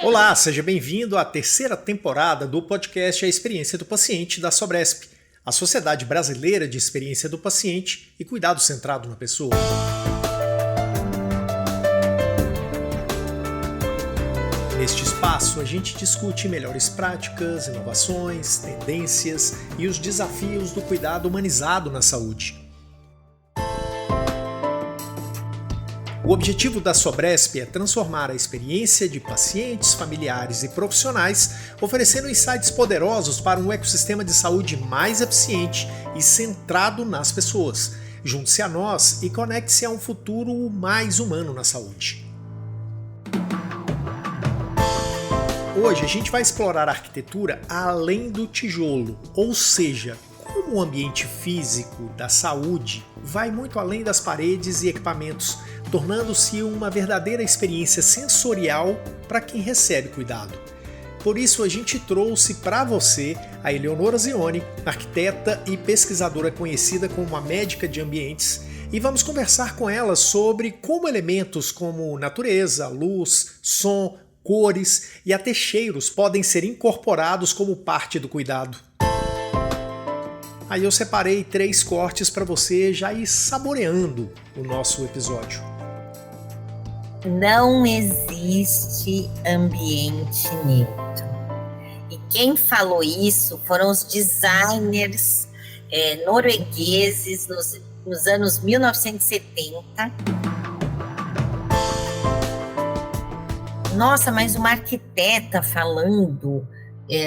Olá, seja bem-vindo à terceira temporada do podcast A Experiência do Paciente da Sobresp, a Sociedade Brasileira de Experiência do Paciente e Cuidado Centrado na Pessoa. Neste espaço, a gente discute melhores práticas, inovações, tendências e os desafios do cuidado humanizado na saúde. O objetivo da Sobresp é transformar a experiência de pacientes, familiares e profissionais, oferecendo insights poderosos para um ecossistema de saúde mais eficiente e centrado nas pessoas. Junte-se a nós e conecte-se a um futuro mais humano na saúde. Hoje a gente vai explorar a arquitetura além do tijolo, ou seja, como o ambiente físico da saúde vai muito além das paredes e equipamentos, tornando-se uma verdadeira experiência sensorial para quem recebe cuidado. Por isso a gente trouxe para você a Eleonora Zione, arquiteta e pesquisadora conhecida como a médica de ambientes, e vamos conversar com ela sobre como elementos como natureza, luz, som, cores e até cheiros podem ser incorporados como parte do cuidado. Aí eu separei 3 cortes para você já ir saboreando o nosso episódio. Não existe ambiente neutro. E quem falou isso foram os designers noruegueses nos anos 1970. Nossa, mas uma arquiteta falando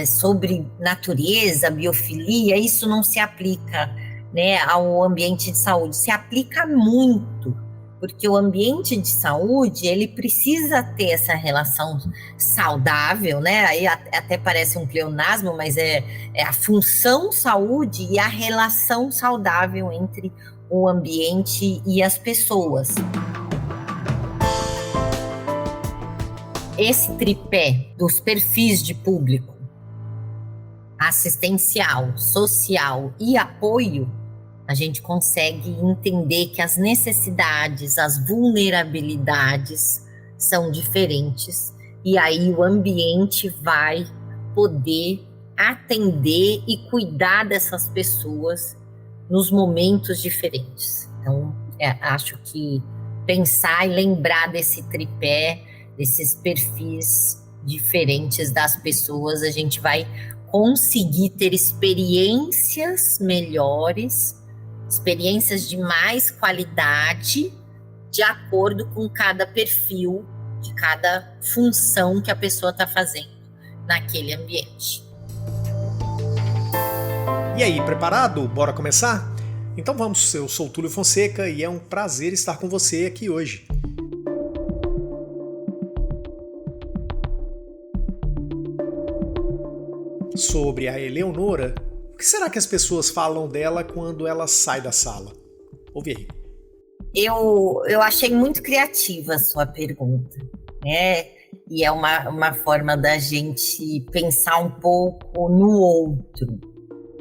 sobre natureza, biofilia, isso não se aplica, né, ao ambiente de saúde. Se aplica muito, porque o ambiente de saúde, ele precisa ter essa relação saudável, né? Aí até parece um pleonasmo, mas é a função saúde e a relação saudável entre o ambiente e as pessoas. Esse tripé dos perfis de público, assistencial, social e apoio, a gente consegue entender que as necessidades, as vulnerabilidades são diferentes e aí o ambiente vai poder atender e cuidar dessas pessoas nos momentos diferentes. Então, acho que pensar e lembrar desse tripé, desses perfis diferentes das pessoas, a gente vai conseguir ter experiências melhores, experiências de mais qualidade, de acordo com cada perfil, de cada função que a pessoa está fazendo naquele ambiente. E aí, preparado? Bora começar? Então vamos, eu sou o Túlio Fonseca e é um prazer estar com você aqui hoje. Sobre a Eleonora, o que será que as pessoas falam dela quando ela sai da sala? Ouve aí. Eu achei muito criativa a sua pergunta, né? E é uma forma da gente pensar um pouco no outro,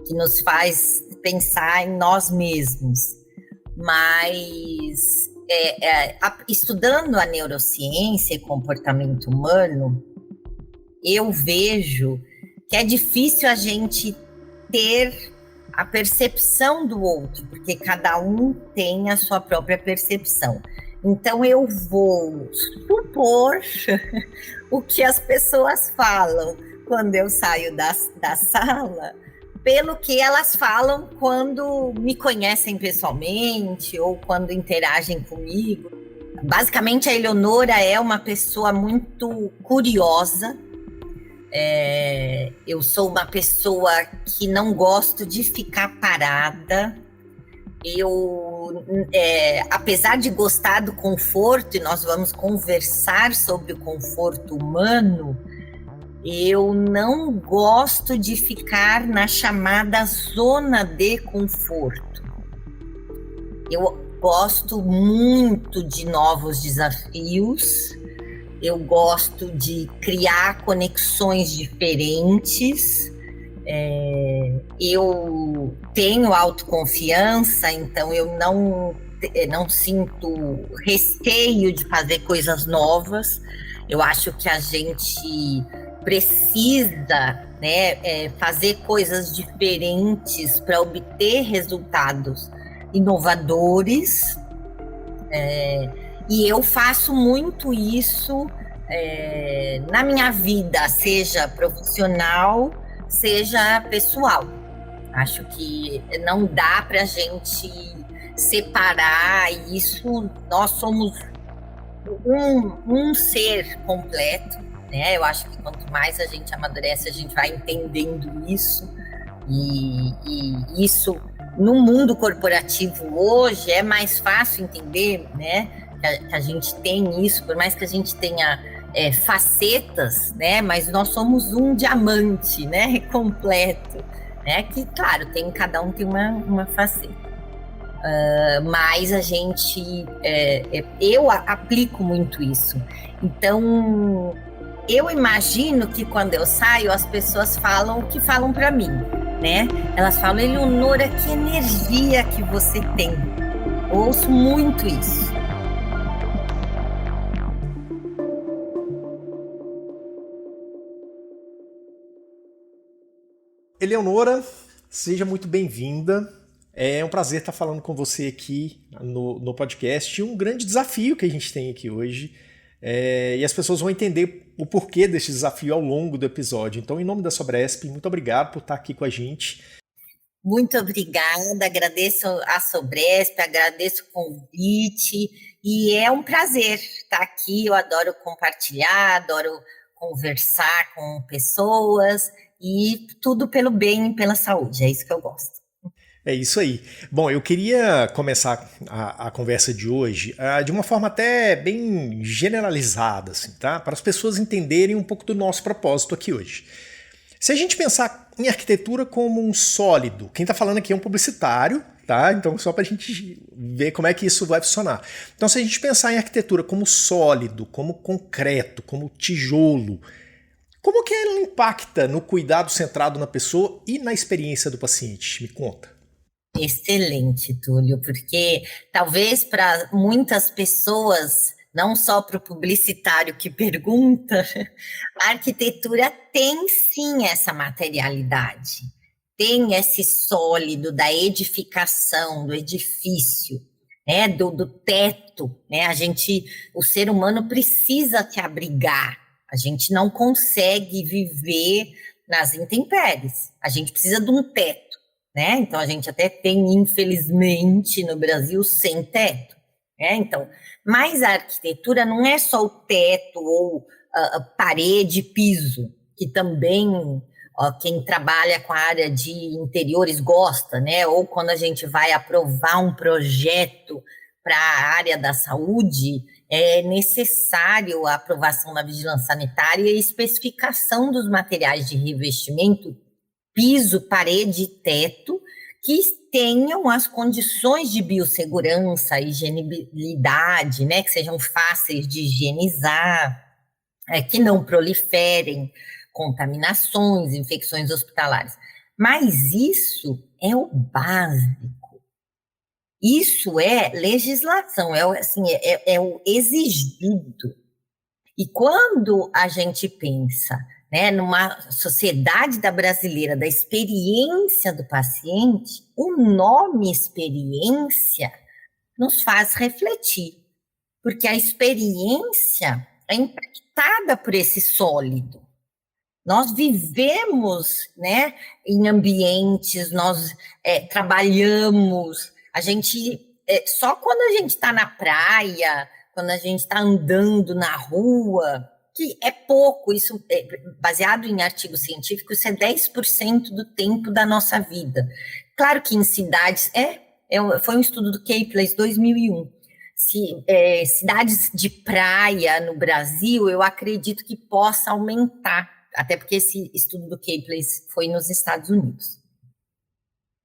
que nos faz pensar em nós mesmos. Mas estudando a neurociência e comportamento humano, eu vejo que é difícil a gente ter a percepção do outro, porque cada um tem a sua própria percepção. Então eu vou supor o que as pessoas falam quando eu saio da sala, pelo que elas falam quando me conhecem pessoalmente ou quando interagem comigo. Basicamente, a Eleonora é uma pessoa muito curiosa. Eu sou uma pessoa que não gosto de ficar parada. Apesar de gostar do conforto, e nós vamos conversar sobre o conforto humano, eu não gosto de ficar na chamada zona de conforto. Eu gosto muito de novos desafios. Eu gosto de criar conexões diferentes. Eu tenho autoconfiança, então eu não sinto receio de fazer coisas novas. Eu acho que a gente precisa, né, fazer coisas diferentes para obter resultados inovadores. E eu faço muito isso na minha vida, seja profissional, seja pessoal. Acho que não dá para a gente separar isso. Nós somos um ser completo, né? Eu acho que quanto mais a gente amadurece, a gente vai entendendo isso. E isso, no mundo corporativo hoje, é mais fácil entender, né? Que a gente tem isso, por mais que a gente tenha facetas, né? Mas nós somos um diamante, né? Completo, né? Que, claro, cada um tem uma faceta. Mas a gente, eu aplico muito isso. Então, eu imagino que quando eu saio, as pessoas falam o que falam para mim, né? Elas falam: Eleonora, que energia que você tem. Eu ouço muito isso. Eleonora, seja muito bem-vinda. É um prazer estar falando com você aqui no podcast. Um grande desafio que a gente tem aqui hoje. E as pessoas vão entender o porquê deste desafio ao longo do episódio. Então, em nome da Sobresp, muito obrigado por estar aqui com a gente. Muito obrigada, agradeço a Sobresp, agradeço o convite. E é um prazer estar aqui. Eu adoro compartilhar, adoro conversar com pessoas. E tudo pelo bem e pela saúde, é isso que eu gosto. É isso aí. Bom, eu queria começar a conversa de hoje de uma forma até bem generalizada, assim, tá? Para as pessoas entenderem um pouco do nosso propósito aqui hoje. Se a gente pensar em arquitetura como um sólido, quem está falando aqui é um publicitário, tá? Então, só para a gente ver como é que isso vai funcionar. Então, se a gente pensar em arquitetura como sólido, como concreto, como tijolo, como que ela impacta no cuidado centrado na pessoa e na experiência do paciente? Me conta. Excelente, Túlio, porque talvez para muitas pessoas, não só para o publicitário que pergunta, a arquitetura tem sim essa materialidade, tem esse sólido da edificação, do edifício, né, do teto, né? O ser humano precisa se abrigar. A gente não consegue viver nas intempéries. A gente precisa de um teto, né? Então, a gente até tem, infelizmente, no Brasil, sem teto, né? Então, mas a arquitetura não é só o teto ou parede e piso, que também quem trabalha com a área de interiores gosta, né? Ou quando a gente vai aprovar um projeto para a área da saúde, é necessário a aprovação da vigilância sanitária e especificação dos materiais de revestimento, piso, parede e teto, que tenham as condições de biossegurança, higienibilidade, né, que sejam fáceis de higienizar, que não proliferem contaminações, infecções hospitalares. Mas isso é o básico. Isso é legislação, é o exigido. E quando a gente pensa, né, numa sociedade brasileira da experiência do paciente, o nome experiência nos faz refletir, porque a experiência é impactada por esse sólido. Nós vivemos, né, em ambientes, nós trabalhamos. A gente, só quando a gente está na praia, quando a gente está andando na rua, que é pouco, isso baseado em artigos científicos, isso é 10% do tempo da nossa vida. Claro que em cidades, foi um estudo do Kepler, 2001, cidades de praia no Brasil, eu acredito que possa aumentar, até porque esse estudo do Kepler foi nos Estados Unidos.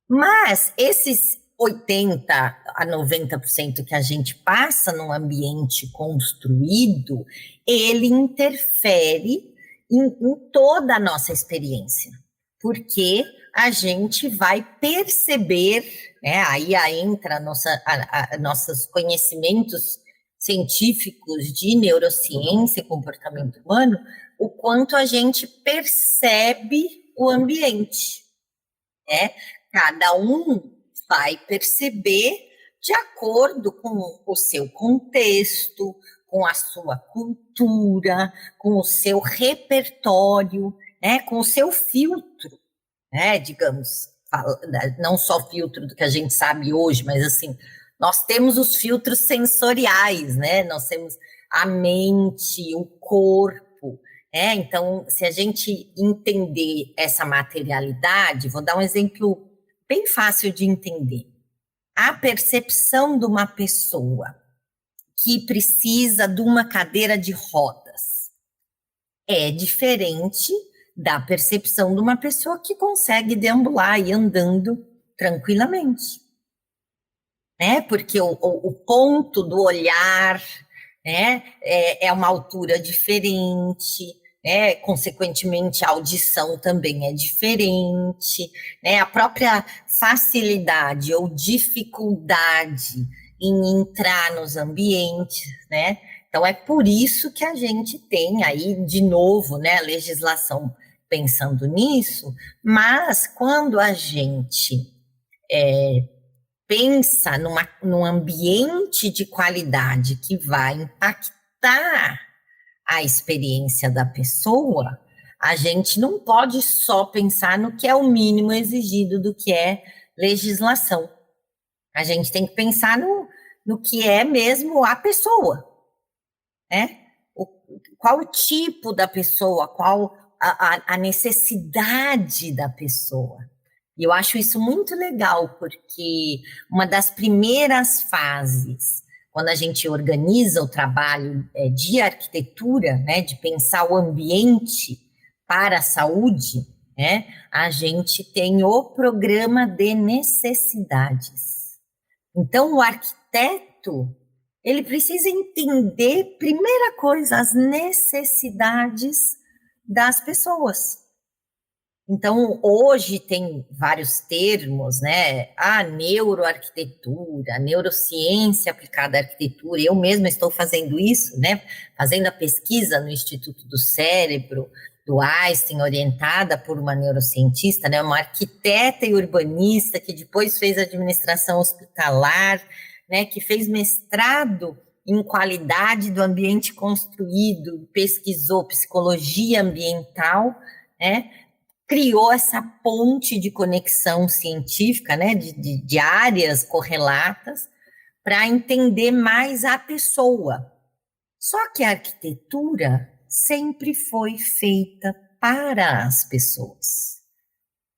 Mas esses 80% a 90% que a gente passa num ambiente construído, ele interfere em toda a nossa experiência, porque a gente vai perceber, né, aí entra nossos conhecimentos científicos de neurociência e comportamento humano, o quanto a gente percebe o ambiente, né? Cada um vai perceber de acordo com o seu contexto, com a sua cultura, com o seu repertório, né? Com o seu filtro, né? Digamos, não só filtro do que a gente sabe hoje, mas assim, nós temos os filtros sensoriais, né? Nós temos a mente, o corpo, né? Então, se a gente entender essa materialidade, vou dar um exemplo bem fácil de entender. A percepção de uma pessoa que precisa de uma cadeira de rodas é diferente da percepção de uma pessoa que consegue deambular e andando tranquilamente, né? Porque o ponto do olhar, né, é uma altura diferente, né? Consequentemente, a audição também é diferente, né? A própria facilidade ou dificuldade em entrar nos ambientes, né? Então, é por isso que a gente tem aí, de novo, né, a legislação pensando nisso, mas quando a gente pensa num ambiente de qualidade que vai impactar a experiência da pessoa, a gente não pode só pensar no que é o mínimo exigido do que é legislação. A gente tem que pensar no que é mesmo a pessoa, né? Qual o tipo da pessoa, qual a necessidade da pessoa. E eu acho isso muito legal, porque uma das primeiras fases, quando a gente organiza o trabalho de arquitetura, né, de pensar o ambiente para a saúde, né, a gente tem o programa de necessidades. Então, o arquiteto, ele precisa entender, primeira coisa, as necessidades das pessoas. Então, hoje tem vários termos, né? A neuroarquitetura, a neurociência aplicada à arquitetura. Eu mesma estou fazendo isso, né? Fazendo a pesquisa no Instituto do Cérebro, do Einstein, orientada por uma neurocientista, né? Uma arquiteta e urbanista que depois fez administração hospitalar, né? Que fez mestrado em qualidade do ambiente construído, pesquisou psicologia ambiental, né? Criou essa ponte de conexão científica, né, de áreas correlatas, para entender mais a pessoa. Só que a arquitetura sempre foi feita para as pessoas.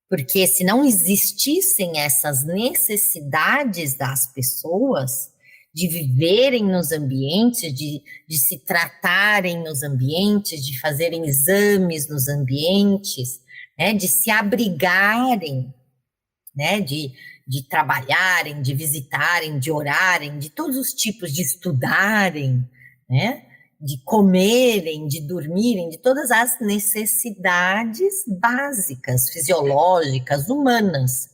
Porque se não existissem essas necessidades das pessoas de viverem nos ambientes, de se tratarem nos ambientes, de fazerem exames nos ambientes, né, de se abrigarem, né, de trabalharem, de visitarem, de orarem, de todos os tipos, de estudarem, né, de comerem, de dormirem, de todas as necessidades básicas, fisiológicas, humanas.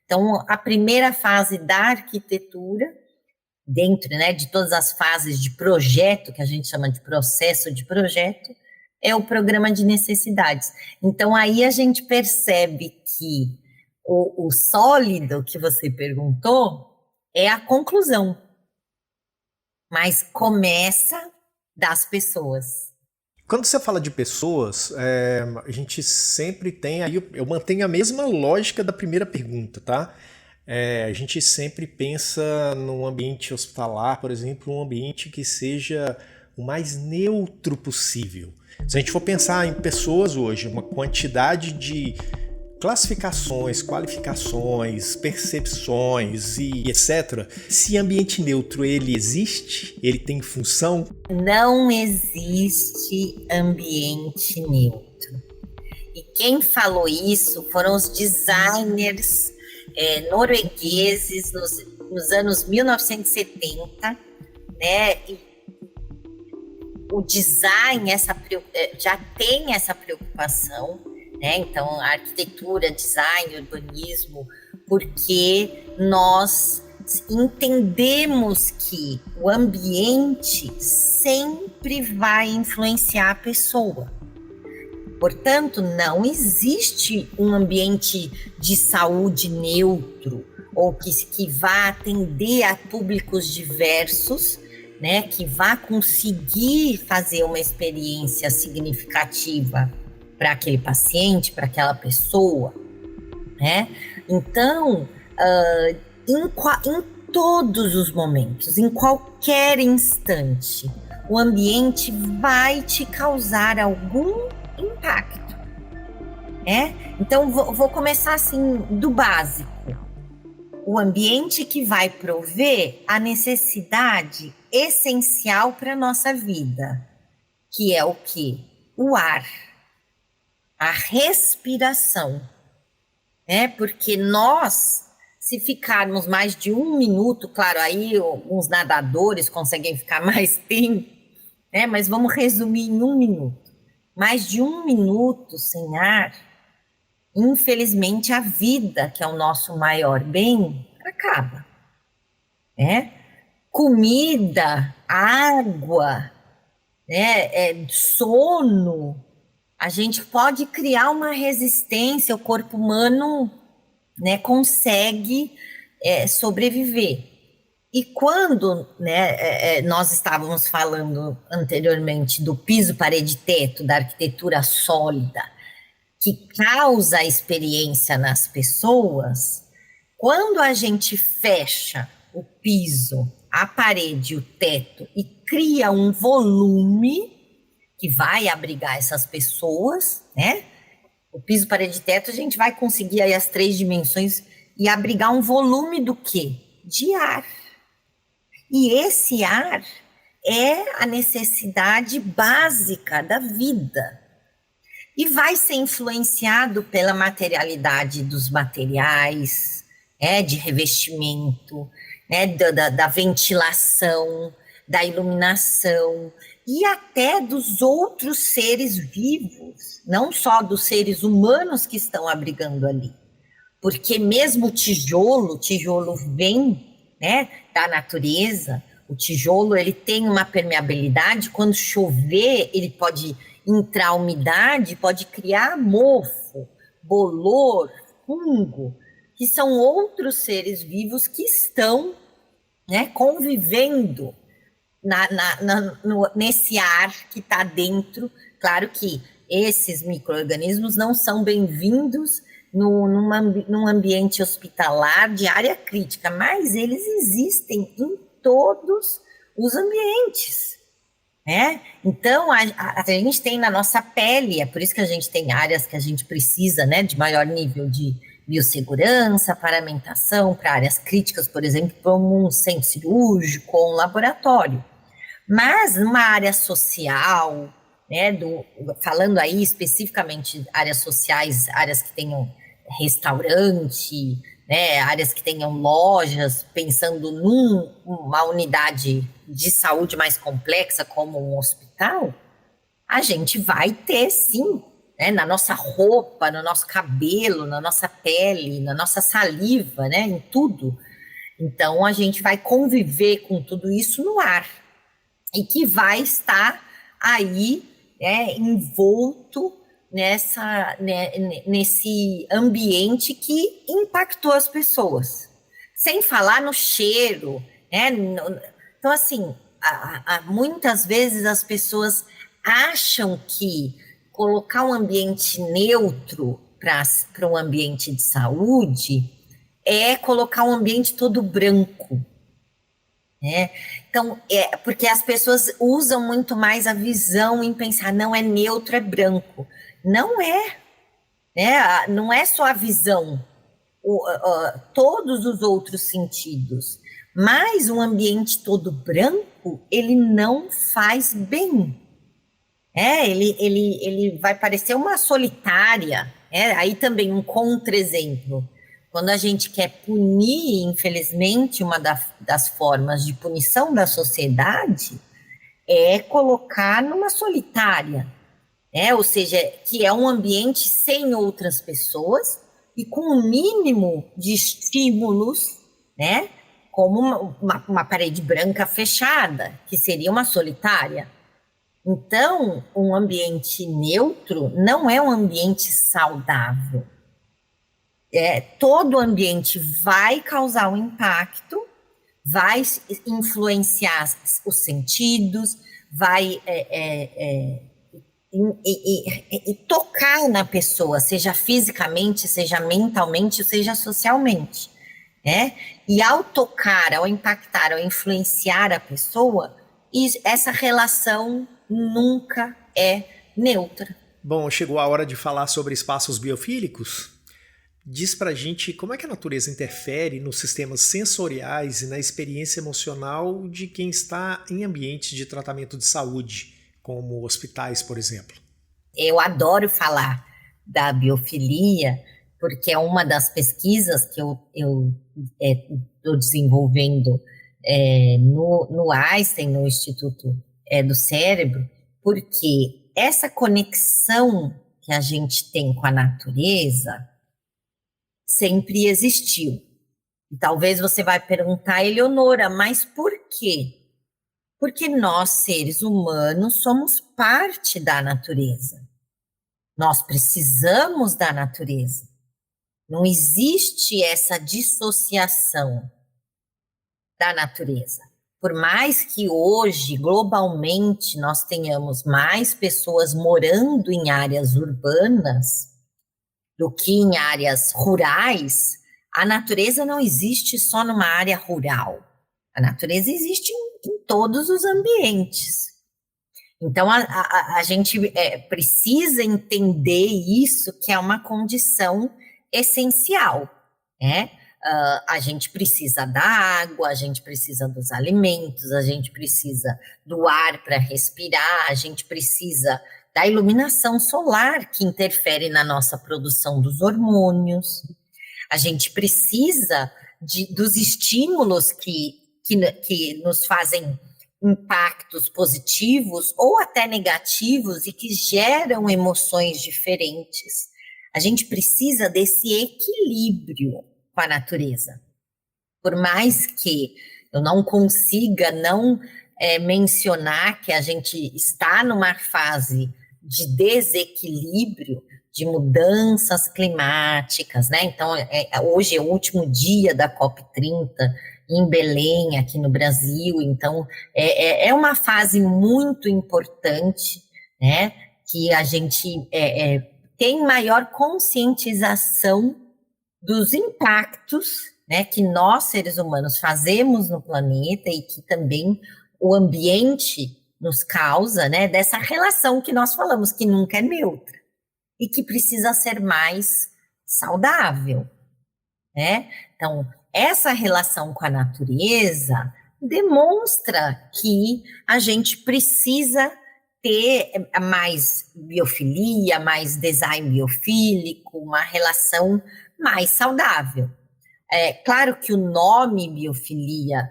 Então, a primeira fase da arquitetura, dentro, né, de todas as fases de projeto, que a gente chama de processo de projeto, é o programa de necessidades. Então, aí a gente percebe que o sólido que você perguntou é a conclusão, mas começa das pessoas. Quando você fala de pessoas, a gente sempre tem, aí eu mantenho a mesma lógica da primeira pergunta, tá? A gente sempre pensa num ambiente hospitalar, por exemplo, um ambiente que seja o mais neutro possível. Se a gente for pensar em pessoas hoje, uma quantidade de classificações, qualificações, percepções e etc. Se ambiente neutro ele existe, ele tem função? Não existe ambiente neutro. E quem falou isso foram os designers noruegueses nos anos 1970, né? E o design já tem essa preocupação, né? Então, a arquitetura, design, urbanismo, porque nós entendemos que o ambiente sempre vai influenciar a pessoa. Portanto, não existe um ambiente de saúde neutro ou que vá atender a públicos diversos, né, que vá conseguir fazer uma experiência significativa para aquele paciente, para aquela pessoa, né? Então, em todos os momentos, em qualquer instante, o ambiente vai te causar algum impacto, né? Então, vou começar assim, do básico. O ambiente que vai prover a necessidade essencial para a nossa vida, que é o quê? O ar, a respiração, né? Porque nós, se ficarmos mais de 1 minuto, claro, aí alguns nadadores conseguem ficar mais tempo, né? Mas vamos resumir em 1 minuto. Mais de 1 minuto sem ar, infelizmente a vida, que é o nosso maior bem, acaba, né? Comida, água, né? Sono, a gente pode criar uma resistência, o corpo humano, né, consegue sobreviver. E quando, né, nós estávamos falando anteriormente do piso, parede, teto, da arquitetura sólida, que causa a experiência nas pessoas, quando a gente fecha o piso, a parede, o teto e cria um volume que vai abrigar essas pessoas, né? O piso, parede e teto, a gente vai conseguir aí as 3 dimensões e abrigar um volume do quê? De ar. E esse ar é a necessidade básica da vida. E vai ser influenciado pela materialidade dos materiais, de revestimento, da ventilação, da iluminação e até dos outros seres vivos, não só dos seres humanos que estão abrigando ali. Porque mesmo o tijolo vem, né, da natureza. O tijolo, ele tem uma permeabilidade, quando chover ele pode entrar umidade, pode criar mofo, bolor, fungo, que são outros seres vivos que estão, né, convivendo nesse ar que está dentro. Claro que esses micro-organismos não são bem-vindos num ambiente hospitalar de área crítica, mas eles existem em todos os ambientes, né? Então, a gente tem na nossa pele, é por isso que a gente tem áreas que a gente precisa, né, de maior nível de biossegurança, paramentação, para áreas críticas, por exemplo, como um centro cirúrgico ou um laboratório. Mas numa área social, né, falando aí especificamente de áreas sociais, áreas que tenham restaurante, né, áreas que tenham lojas, pensando numa unidade de saúde mais complexa como um hospital, a gente vai ter sim, né, na nossa roupa, no nosso cabelo, na nossa pele, na nossa saliva, né, em tudo. Então a gente vai conviver com tudo isso no ar e que vai estar aí, né, envolto nesse ambiente que impactou as pessoas, sem falar no cheiro, né? Então, assim, muitas vezes as pessoas acham que colocar um ambiente neutro para um ambiente de saúde é colocar um ambiente todo branco, né? Então, porque as pessoas usam muito mais a visão em pensar, não é neutro, é branco. Não é, né? Não é só a visão, todos os outros sentidos. Mas um ambiente todo branco, ele não faz bem. Ele vai parecer uma solitária. Aí também um contra-exemplo. Quando a gente quer punir, infelizmente, uma das formas de punição da sociedade é colocar numa solitária. Ou seja, que é um ambiente sem outras pessoas e com o mínimo de estímulos, né, como uma parede branca fechada, que seria uma solitária. Então, um ambiente neutro não é um ambiente saudável. Todo ambiente vai causar um impacto, vai influenciar os sentidos, vai tocar na pessoa, seja fisicamente, seja mentalmente, seja socialmente, né? E ao tocar, ao impactar, ao influenciar a pessoa, essa relação nunca é neutra. Bom, chegou a hora de falar sobre espaços biofílicos. Diz pra gente como é que a natureza interfere nos sistemas sensoriais e na experiência emocional de quem está em ambientes de tratamento de saúde, como hospitais, por exemplo. Eu adoro falar da biofilia, porque é uma das pesquisas que eu estou desenvolvendo no Einstein, no Instituto do Cérebro, porque essa conexão que a gente tem com a natureza sempre existiu. E talvez você vai perguntar, Eleonora, mas por quê? Porque nós, seres humanos, somos parte da natureza. Nós precisamos da natureza. Não existe essa dissociação da natureza. Por mais que hoje, globalmente, nós tenhamos mais pessoas morando em áreas urbanas do que em áreas rurais, a natureza não existe só numa área rural. A natureza existe em todos os ambientes. Então, a gente precisa entender isso, que é uma condição essencial, né? A gente precisa da água, a gente precisa dos alimentos, a gente precisa do ar para respirar, a gente precisa da iluminação solar, que interfere na nossa produção dos hormônios. A gente precisa dos estímulos que nos fazem impactos positivos ou até negativos e que geram emoções diferentes. A gente precisa desse equilíbrio com a natureza. Por mais que eu não consiga não mencionar que a gente está numa fase de desequilíbrio, de mudanças climáticas, né? Então, hoje é o último dia da COP30 em Belém, aqui no Brasil. Então, é uma fase muito importante, né? Que a gente tem maior conscientização dos impactos, né, que nós, seres humanos, fazemos no planeta e que também o ambiente nos causa, né, dessa relação que nós falamos, que nunca é neutra e que precisa ser mais saudável, né? Então, essa relação com a natureza demonstra que a gente precisa ter mais biofilia, mais design biofílico, uma relação mais saudável. Claro que o nome biofilia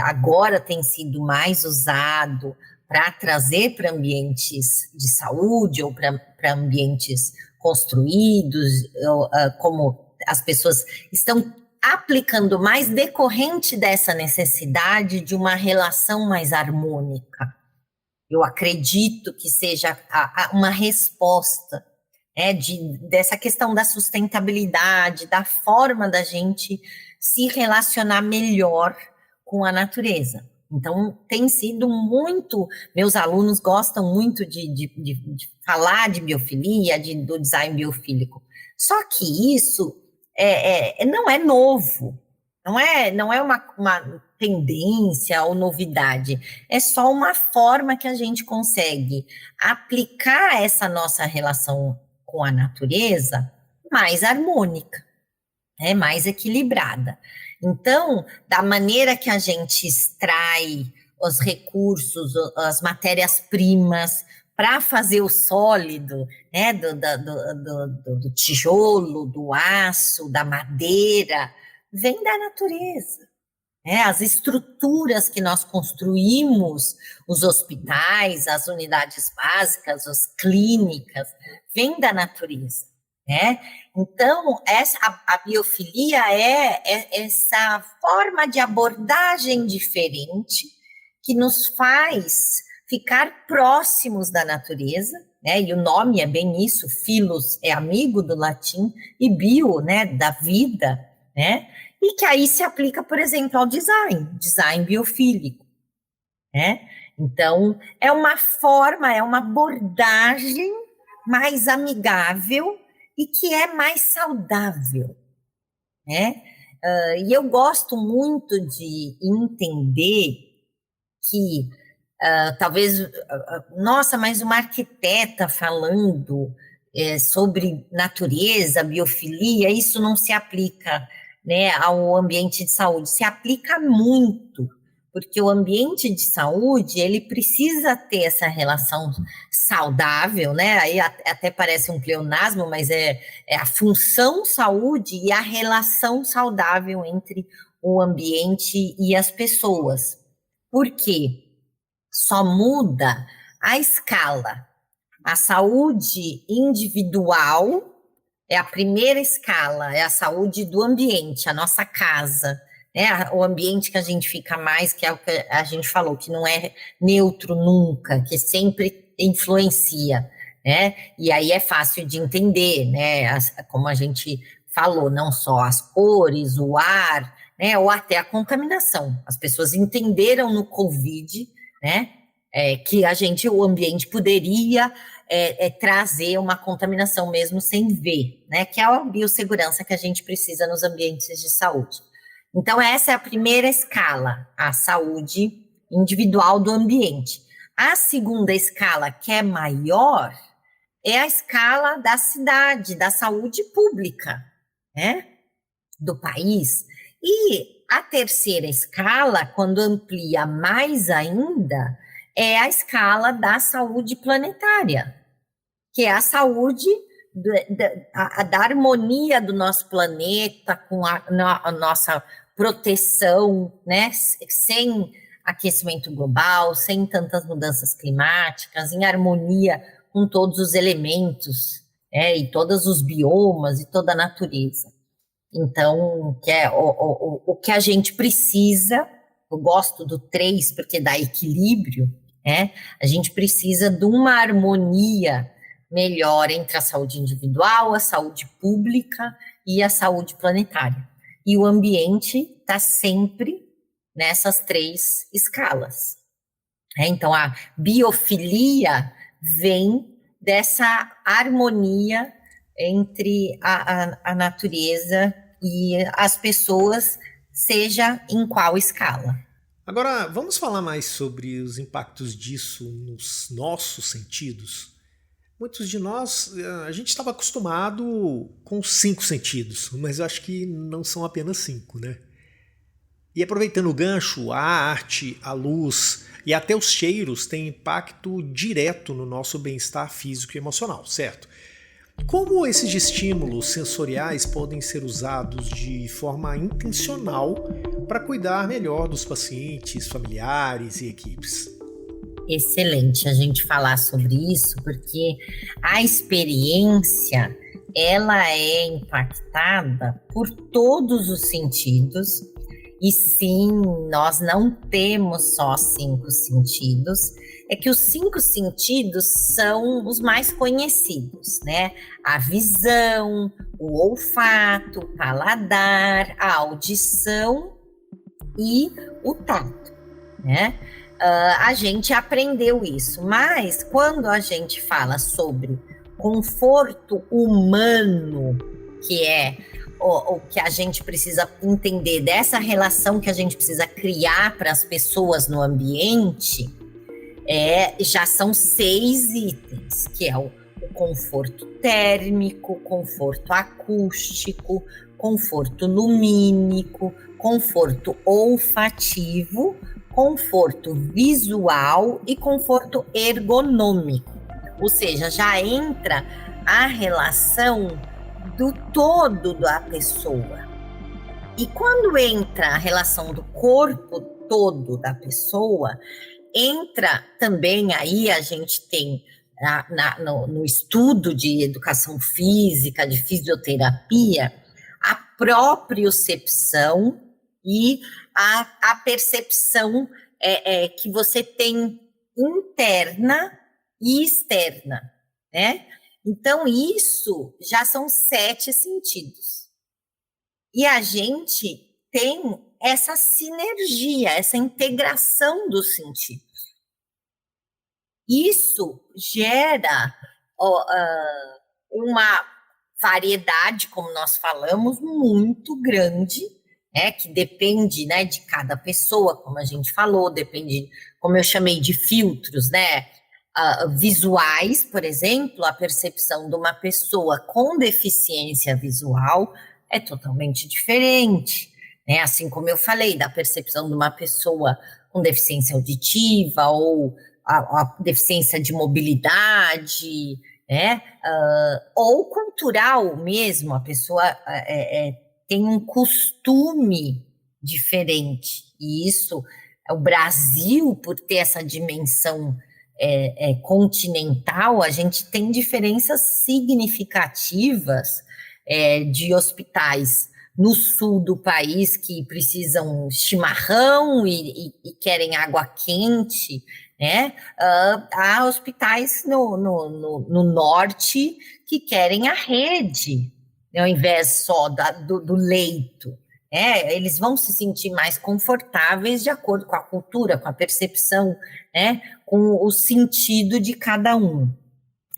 agora tem sido mais usado para trazer para ambientes de saúde ou para ambientes construídos, como as pessoas estão aplicando mais decorrente dessa necessidade de uma relação mais harmônica. Eu acredito que seja uma resposta dessa questão da sustentabilidade, da forma da gente se relacionar melhor com a natureza. Então, tem sido muito... Meus alunos gostam muito de falar de biofilia, do design biofílico. Só que isso não é novo, não é uma tendência ou novidade, é só uma forma que a gente consegue aplicar essa nossa relação com a natureza mais harmônica, mais equilibrada. Então, da maneira que a gente extrai os recursos, as matérias-primas para fazer o sólido, né, do tijolo, do aço, da madeira, vem da natureza. As estruturas que nós construímos, os hospitais, as unidades básicas, as clínicas, vêm da natureza. né? Então, a biofilia é essa forma de abordagem diferente que nos faz ficar próximos da natureza, né? E o nome é bem isso, philos é amigo do latim, e bio, né, da vida, né? E que aí se aplica, por exemplo, ao design biofílico, né? Então, é uma forma, é uma abordagem mais amigável e que é mais saudável, né? E eu gosto muito de entender que talvez, nossa, mas uma arquiteta falando sobre natureza, biofilia, isso não se aplica, né, ao ambiente de saúde. Se aplica muito, porque o ambiente de saúde, ele precisa ter essa relação saudável, né? Aí até parece um pleonasmo, mas é a função saúde e a relação saudável entre o ambiente e as pessoas. Por quê? Só muda a escala. A saúde individual é a primeira escala, é a saúde do ambiente, a nossa casa, né? O ambiente que a gente fica mais, que é o que a gente falou, que não é neutro nunca, que sempre influencia, né? E aí é fácil de entender, né? Como a gente falou, não só as cores, o ar, né? Ou até a contaminação. As pessoas entenderam no Covid, né? Que o ambiente poderia trazer uma contaminação mesmo sem ver, né? Que é a biossegurança que a gente precisa nos ambientes de saúde. Então, essa é a primeira escala, a saúde individual do ambiente. A segunda escala, que é maior, é a escala da cidade, da saúde pública, né? Do país. E a terceira escala, quando amplia mais ainda, é a escala da saúde planetária, que é a saúde da harmonia do nosso planeta com a nossa proteção, né? Sem aquecimento global, sem tantas mudanças climáticas, em harmonia com todos os elementos, e todos os biomas e toda a natureza. Então, que é o que a gente precisa, eu gosto do 3 porque dá equilíbrio, né? A gente precisa de uma harmonia melhor entre a saúde individual, a saúde pública e a saúde planetária. E o ambiente está sempre nessas 3 escalas. Então, a biofilia vem dessa harmonia entre a natureza e as pessoas, seja em qual escala. Agora, vamos falar mais sobre os impactos disso nos nossos sentidos? Muitos de nós, a gente estava acostumado com 5 sentidos, mas eu acho que não são apenas 5, né? E aproveitando o gancho, a arte, a luz e até os cheiros têm impacto direto no nosso bem-estar físico e emocional, certo? Como esses estímulos sensoriais podem ser usados de forma intencional para cuidar melhor dos pacientes, familiares e equipes? Excelente a gente falar sobre isso, porque a experiência, ela é impactada por todos os sentidos. E sim, nós não temos só 5 sentidos, é que os 5 sentidos são os mais conhecidos, né? A visão, o olfato, o paladar, a audição e o tato, né? A gente aprendeu isso, mas quando a gente fala sobre conforto humano, que é o que a gente precisa entender dessa relação que a gente precisa criar para as pessoas no ambiente, já são 6 itens, que é o conforto térmico, conforto acústico, conforto lumínico, conforto olfativo, conforto visual e conforto ergonômico. Ou seja, já entra a relação do todo da pessoa. E quando entra a relação do corpo todo da pessoa, entra também aí a gente tem no estudo de educação física, de fisioterapia, a propriocepção e a percepção que você tem interna e externa, né? Então, isso já são 7 sentidos. E a gente tem essa sinergia, essa integração dos sentidos. Isso gera uma variedade, como nós falamos, muito grande, né, que depende, né, de cada pessoa, como a gente falou, depende, como eu chamei de filtros, né, visuais, por exemplo, a percepção de uma pessoa com deficiência visual é totalmente diferente, né, assim como eu falei, da percepção de uma pessoa com deficiência auditiva ou a deficiência de mobilidade, né? Ou cultural mesmo, a pessoa tem um costume diferente, e isso, o Brasil, por ter essa dimensão continental, a gente tem diferenças significativas de hospitais no sul do país que precisam chimarrão e querem água quente, né? Há hospitais no norte que querem a rede, né, ao invés só do leito. Eles vão se sentir mais confortáveis de acordo com a cultura, com a percepção, né, com o sentido de cada um.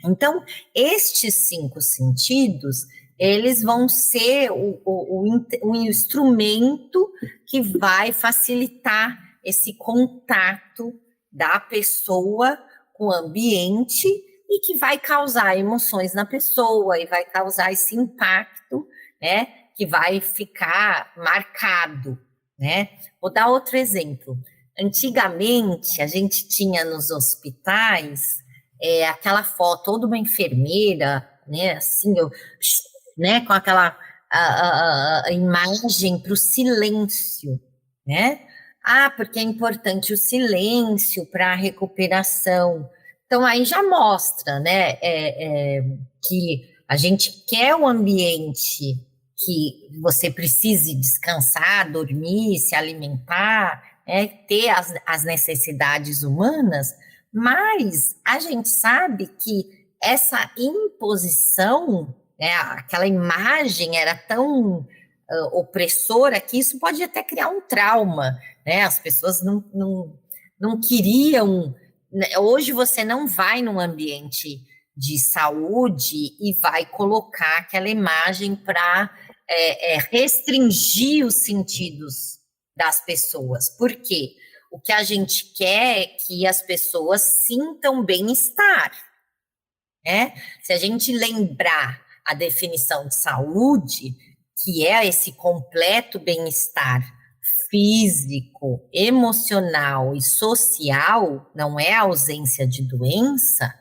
Então, estes 5 sentidos, eles vão ser o instrumento que vai facilitar esse contato da pessoa com o ambiente e que vai causar emoções na pessoa e vai causar esse impacto, né, que vai ficar marcado, né? Vou dar outro exemplo. Antigamente, a gente tinha nos hospitais aquela foto ou de uma enfermeira, né, assim, né, com aquela a imagem para o silêncio, né? Porque é importante o silêncio para a recuperação. Então, aí já mostra, né, que a gente quer um ambiente que você precise descansar, dormir, se alimentar, ter as necessidades humanas, mas a gente sabe que essa imposição, né, aquela imagem era tão opressora que isso pode até criar um trauma, né? As pessoas não queriam. Hoje você não vai num ambiente de saúde e vai colocar aquela imagem para restringir os sentidos das pessoas. Por quê? O que a gente quer é que as pessoas sintam bem-estar, né? Se a gente lembrar a definição de saúde, que é esse completo bem-estar físico, emocional e social, não é a ausência de doença,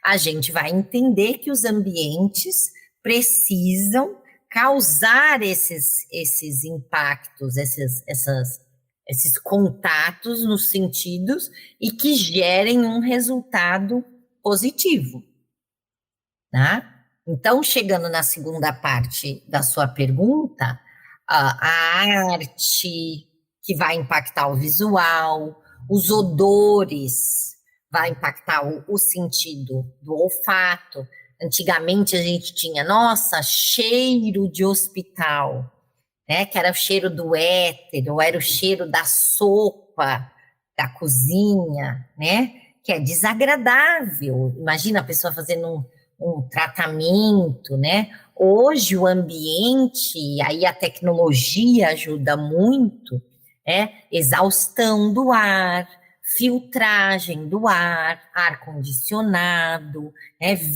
a gente vai entender que os ambientes precisam causar esses impactos, esses contatos nos sentidos e que gerem um resultado positivo, tá? Então, chegando na segunda parte da sua pergunta, a arte que vai impactar o visual, os odores, vai impactar o sentido do olfato. Antigamente a gente tinha, nossa, cheiro de hospital, né? Que era o cheiro do éter, ou era o cheiro da sopa da cozinha, né? Que é desagradável. Imagina a pessoa fazendo um tratamento, né? Hoje o ambiente, aí a tecnologia ajuda muito, exaustão do ar, filtragem do ar-condicionado,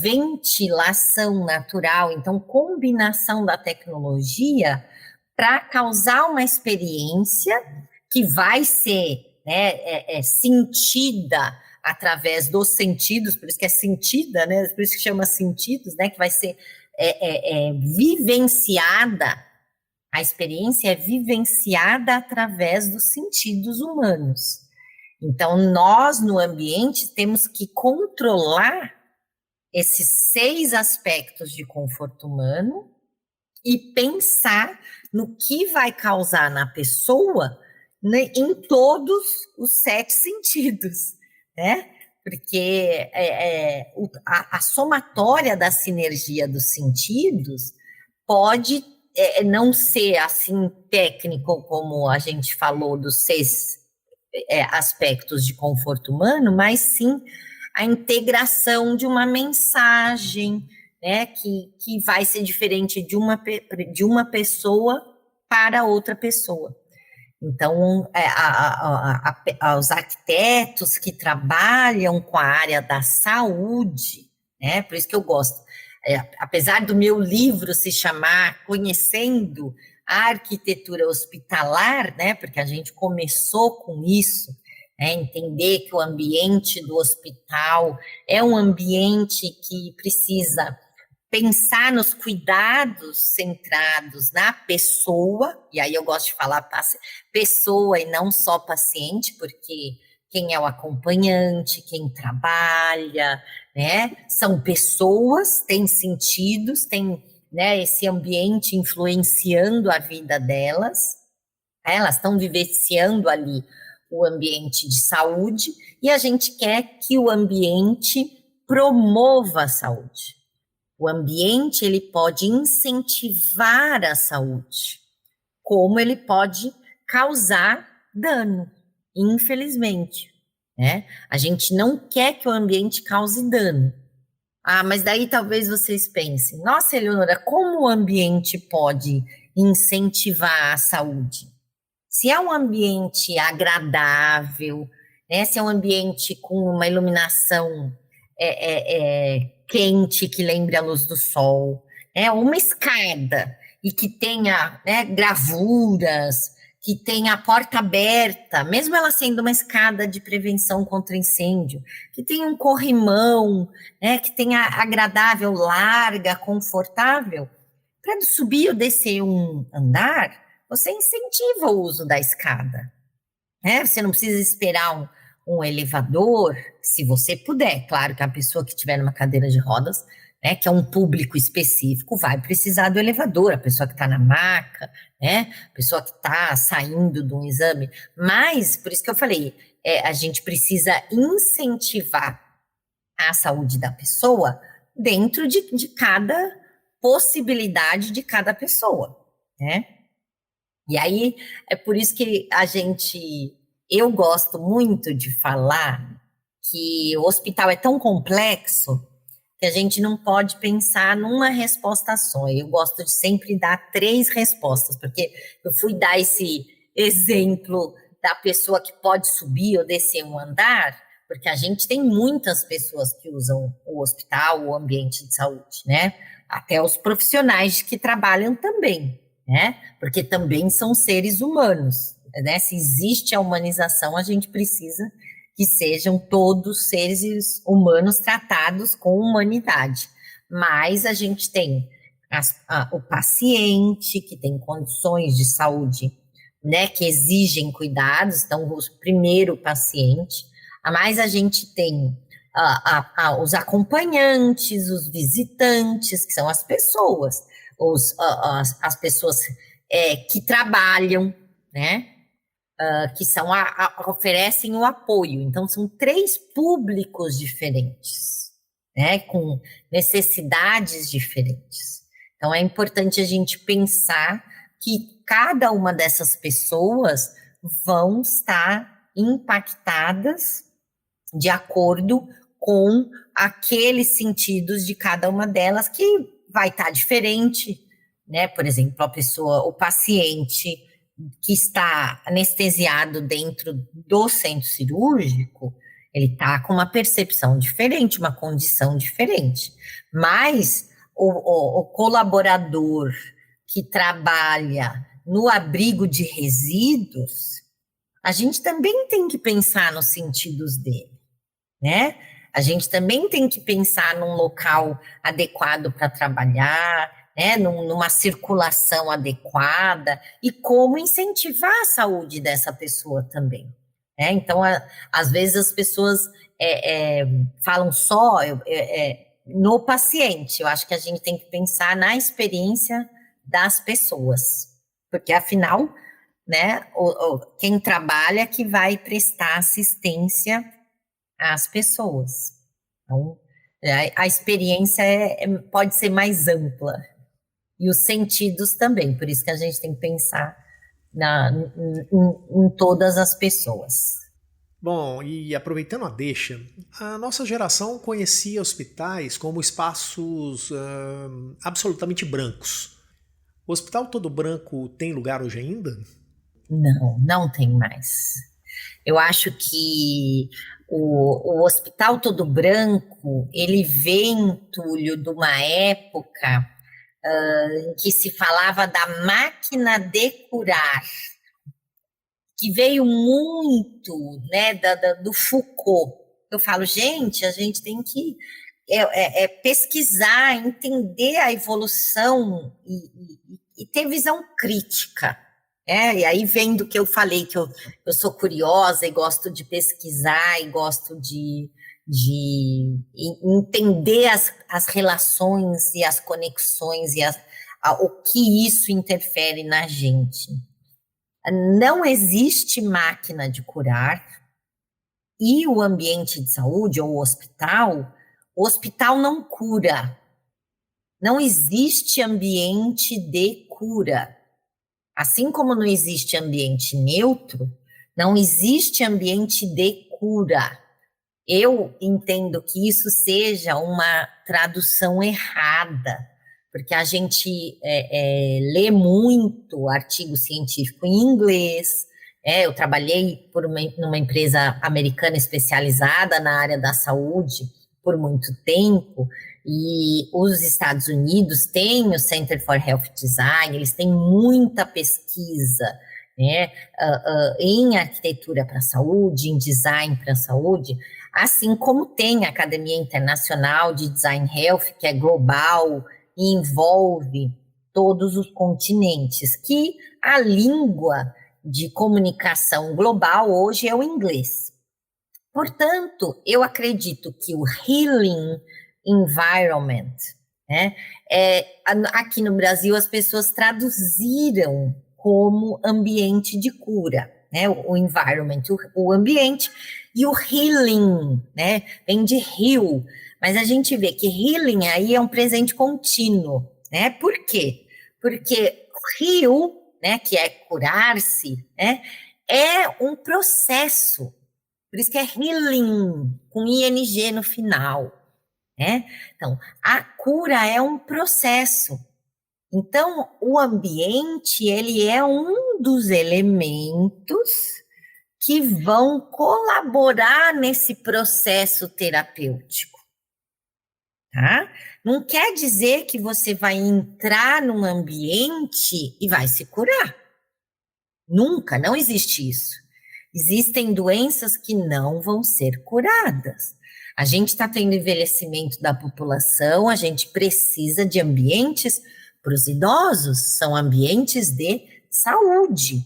ventilação natural. Então, combinação da tecnologia para causar uma experiência que vai ser sentida através dos sentidos, por isso que é sentida, né? Por isso que chama sentidos, né? Que vai ser vivenciada, a experiência é vivenciada através dos sentidos humanos. Então, nós, no ambiente, temos que controlar esses 6 aspectos de conforto humano e pensar no que vai causar na pessoa, né, em todos os 7 sentidos, né? Porque a somatória da sinergia dos sentidos pode não ser assim técnico como a gente falou dos 6 aspectos de conforto humano, mas sim a integração de uma mensagem, né, que vai ser diferente de uma pessoa para outra pessoa. Então, os arquitetos que trabalham com a área da saúde, né, por isso que eu gosto, apesar do meu livro se chamar Conhecendo a Arquitetura Hospitalar, né, porque a gente começou com isso, entender que o ambiente do hospital é um ambiente que precisa pensar nos cuidados centrados na pessoa, e aí eu gosto de falar pessoa e não só paciente, porque quem é o acompanhante, quem trabalha, né, são pessoas, têm sentidos, tem, né, esse ambiente influenciando a vida delas, elas estão vivenciando ali o ambiente de saúde, e a gente quer que o ambiente promova a saúde. O ambiente, ele pode incentivar a saúde, como ele pode causar dano, infelizmente, né? A gente não quer que o ambiente cause dano. Ah, mas daí talvez vocês pensem, nossa, Eleonora, como o ambiente pode incentivar a saúde? Se é um ambiente agradável, né? Se é um ambiente com uma iluminação quente, que lembre a luz do sol, uma escada e que tenha, né, gravuras, que tenha a porta aberta, mesmo ela sendo uma escada de prevenção contra incêndio, que tenha um corrimão, né, que tenha agradável, larga, confortável, para subir ou descer um andar, você incentiva o uso da escada, né? Você não precisa esperar um elevador, se você puder. Claro que a pessoa que estiver numa cadeira de rodas, né, que é um público específico, vai precisar do elevador, a pessoa que está na maca, né, a pessoa que está saindo de um exame. Mas, por isso que eu falei, a gente precisa incentivar a saúde da pessoa dentro de cada possibilidade de cada pessoa, né? E aí, é por isso que eu gosto muito de falar que o hospital é tão complexo que a gente não pode pensar numa resposta só. Eu gosto de sempre dar 3 respostas, porque eu fui dar esse exemplo da pessoa que pode subir ou descer um andar, porque a gente tem muitas pessoas que usam o hospital, o ambiente de saúde, né? Até os profissionais que trabalham também, né? Porque também são seres humanos, né? Se existe a humanização, a gente precisa que sejam todos seres humanos tratados com humanidade. Mas a gente tem o paciente que tem condições de saúde, né, que exigem cuidados, então primeiro o paciente, mas a gente tem os acompanhantes, os visitantes, que são as pessoas, as pessoas que trabalham, né, que oferecem o apoio. Então, são 3 públicos diferentes, né, com necessidades diferentes. Então, é importante a gente pensar que cada uma dessas pessoas vão estar impactadas de acordo com aqueles sentidos de cada uma delas, que vai estar diferente, né? Por exemplo, o paciente que está anestesiado dentro do centro cirúrgico, ele está com uma percepção diferente, uma condição diferente. Mas o colaborador que trabalha no abrigo de resíduos, a gente também tem que pensar nos sentidos dele, né? A gente também tem que pensar num local adequado para trabalhar, né, numa circulação adequada e como incentivar a saúde dessa pessoa também, né? Então, às vezes as pessoas falam só, no paciente. Eu acho que a gente tem que pensar na experiência das pessoas, porque afinal, né, quem trabalha que vai prestar assistência às pessoas. Então, a experiência pode ser mais ampla e os sentidos também. Por isso que a gente tem que pensar em todas as pessoas. Bom, e aproveitando a deixa, a nossa geração conhecia hospitais como espaços absolutamente brancos. O Hospital Todo Branco tem lugar hoje ainda? Não tem mais. Eu acho que o Hospital Todo Branco, ele vem, Túlio, de uma época em que se falava da máquina de curar, que veio muito, né, do Foucault. Eu falo, gente, a gente tem que pesquisar, entender a evolução e ter visão crítica. E aí vem do que eu falei, que eu sou curiosa e gosto de pesquisar e gosto de entender as relações e as conexões e o que isso interfere na gente. Não existe máquina de curar e o ambiente de saúde ou o hospital não cura. Não existe ambiente de cura. Assim como não existe ambiente neutro, não existe ambiente de cura. Eu entendo que isso seja uma tradução errada, porque a gente lê muito artigo científico em inglês. Eu trabalhei numa empresa americana especializada na área da saúde por muito tempo, e os Estados Unidos têm o Center for Health Design, eles têm muita pesquisa, né, em arquitetura para a saúde, em design para a saúde, assim como tem a Academia Internacional de Design Health, que é global e envolve todos os continentes, que a língua de comunicação global hoje é o inglês. Portanto, eu acredito que o healing environment, né, aqui no Brasil as pessoas traduziram como ambiente de cura, né, o environment, o ambiente, e o healing, né, vem de heal, mas a gente vê que healing aí é um presente contínuo, né, por quê? Porque heal, né, que é curar-se, né, é um processo, por isso que é healing, com ing no final, né? Então, a cura é um processo. Então, o ambiente, ele é um dos elementos que vão colaborar nesse processo terapêutico, tá? Não quer dizer que você vai entrar num ambiente e vai se curar. Nunca, não existe isso. Existem doenças que não vão ser curadas. A gente está tendo envelhecimento da população, a gente precisa de ambientes para os idosos, são ambientes de saúde.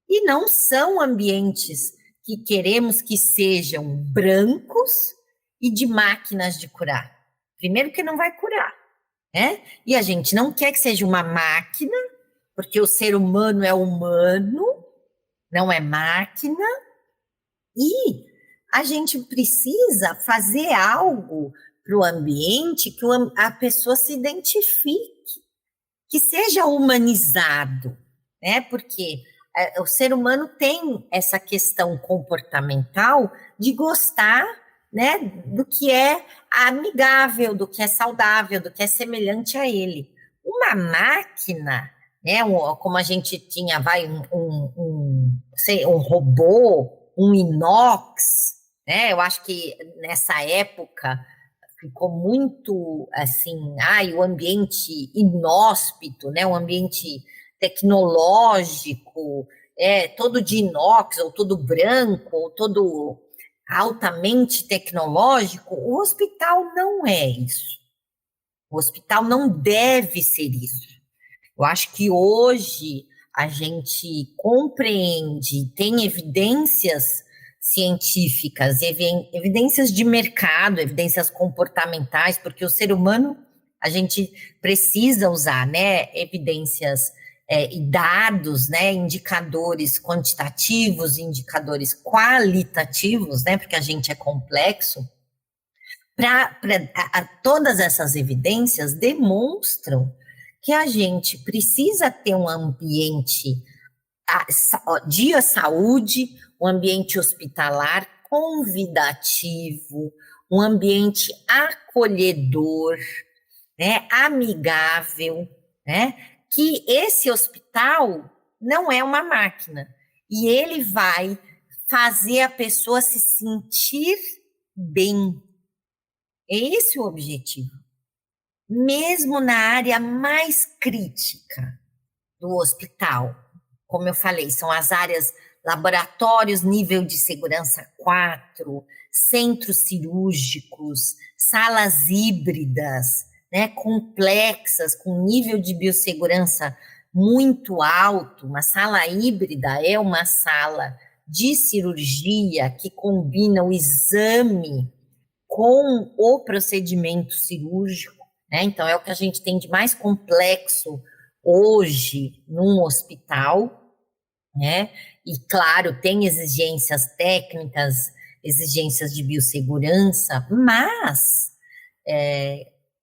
E não são ambientes que queremos que sejam brancos e de máquinas de curar. Primeiro que não vai curar, né? E a gente não quer que seja uma máquina, porque o ser humano é humano, não é máquina, e a gente precisa fazer algo para o ambiente que a pessoa se identifique, que seja humanizado, né? Porque o ser humano tem essa questão comportamental de gostar, né, do que é amigável, do que é saudável, do que é semelhante a ele. Uma máquina, né, como a gente tinha, um robô, um inox, né, eu acho que nessa época ficou muito assim, o ambiente inóspito, né, um ambiente tecnológico, todo de inox, ou todo branco, ou todo altamente tecnológico. O hospital não é isso. O hospital não deve ser isso. Eu acho que hoje a gente compreende, tem evidências científicas, evidências de mercado, evidências comportamentais, porque o ser humano, a gente precisa usar, né, evidências e dados, né, indicadores quantitativos, indicadores qualitativos, né, porque a gente é complexo, todas essas evidências demonstram que a gente precisa ter um ambiente de saúde, um ambiente hospitalar convidativo, um ambiente acolhedor, né, amigável, né, que esse hospital não é uma máquina e ele vai fazer a pessoa se sentir bem. É esse o objetivo. Mesmo na área mais crítica do hospital, como eu falei, são as áreas laboratórios, nível de segurança 4, centros cirúrgicos, salas híbridas, né, complexas, com nível de biossegurança muito alto. Uma sala híbrida é uma sala de cirurgia que combina o exame com o procedimento cirúrgico, né? Então, é o que a gente tem de mais complexo hoje num hospital, né? E, claro, tem exigências técnicas, exigências de biossegurança, mas,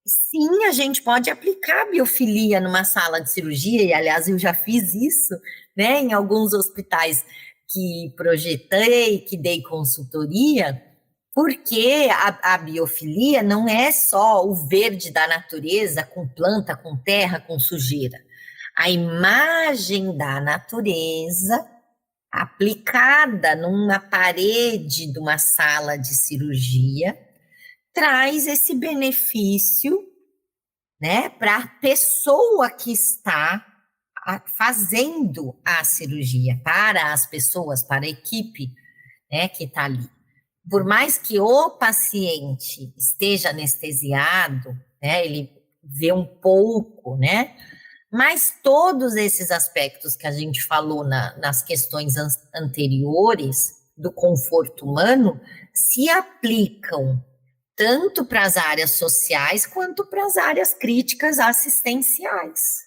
sim, a gente pode aplicar biofilia numa sala de cirurgia, e, aliás, eu já fiz isso, né? Em alguns hospitais que projetei, que dei consultoria, porque a biofilia não é só o verde da natureza, com planta, com terra, com sujeira. A imagem da natureza aplicada numa parede de uma sala de cirurgia traz esse benefício, né, para a pessoa que está fazendo a cirurgia, para as pessoas, para a equipe, né, que está ali. Por mais que o paciente esteja anestesiado, né, ele vê um pouco, né, mas todos esses aspectos que a gente falou nas questões anteriores do conforto humano se aplicam tanto para as áreas sociais quanto para as áreas críticas assistenciais.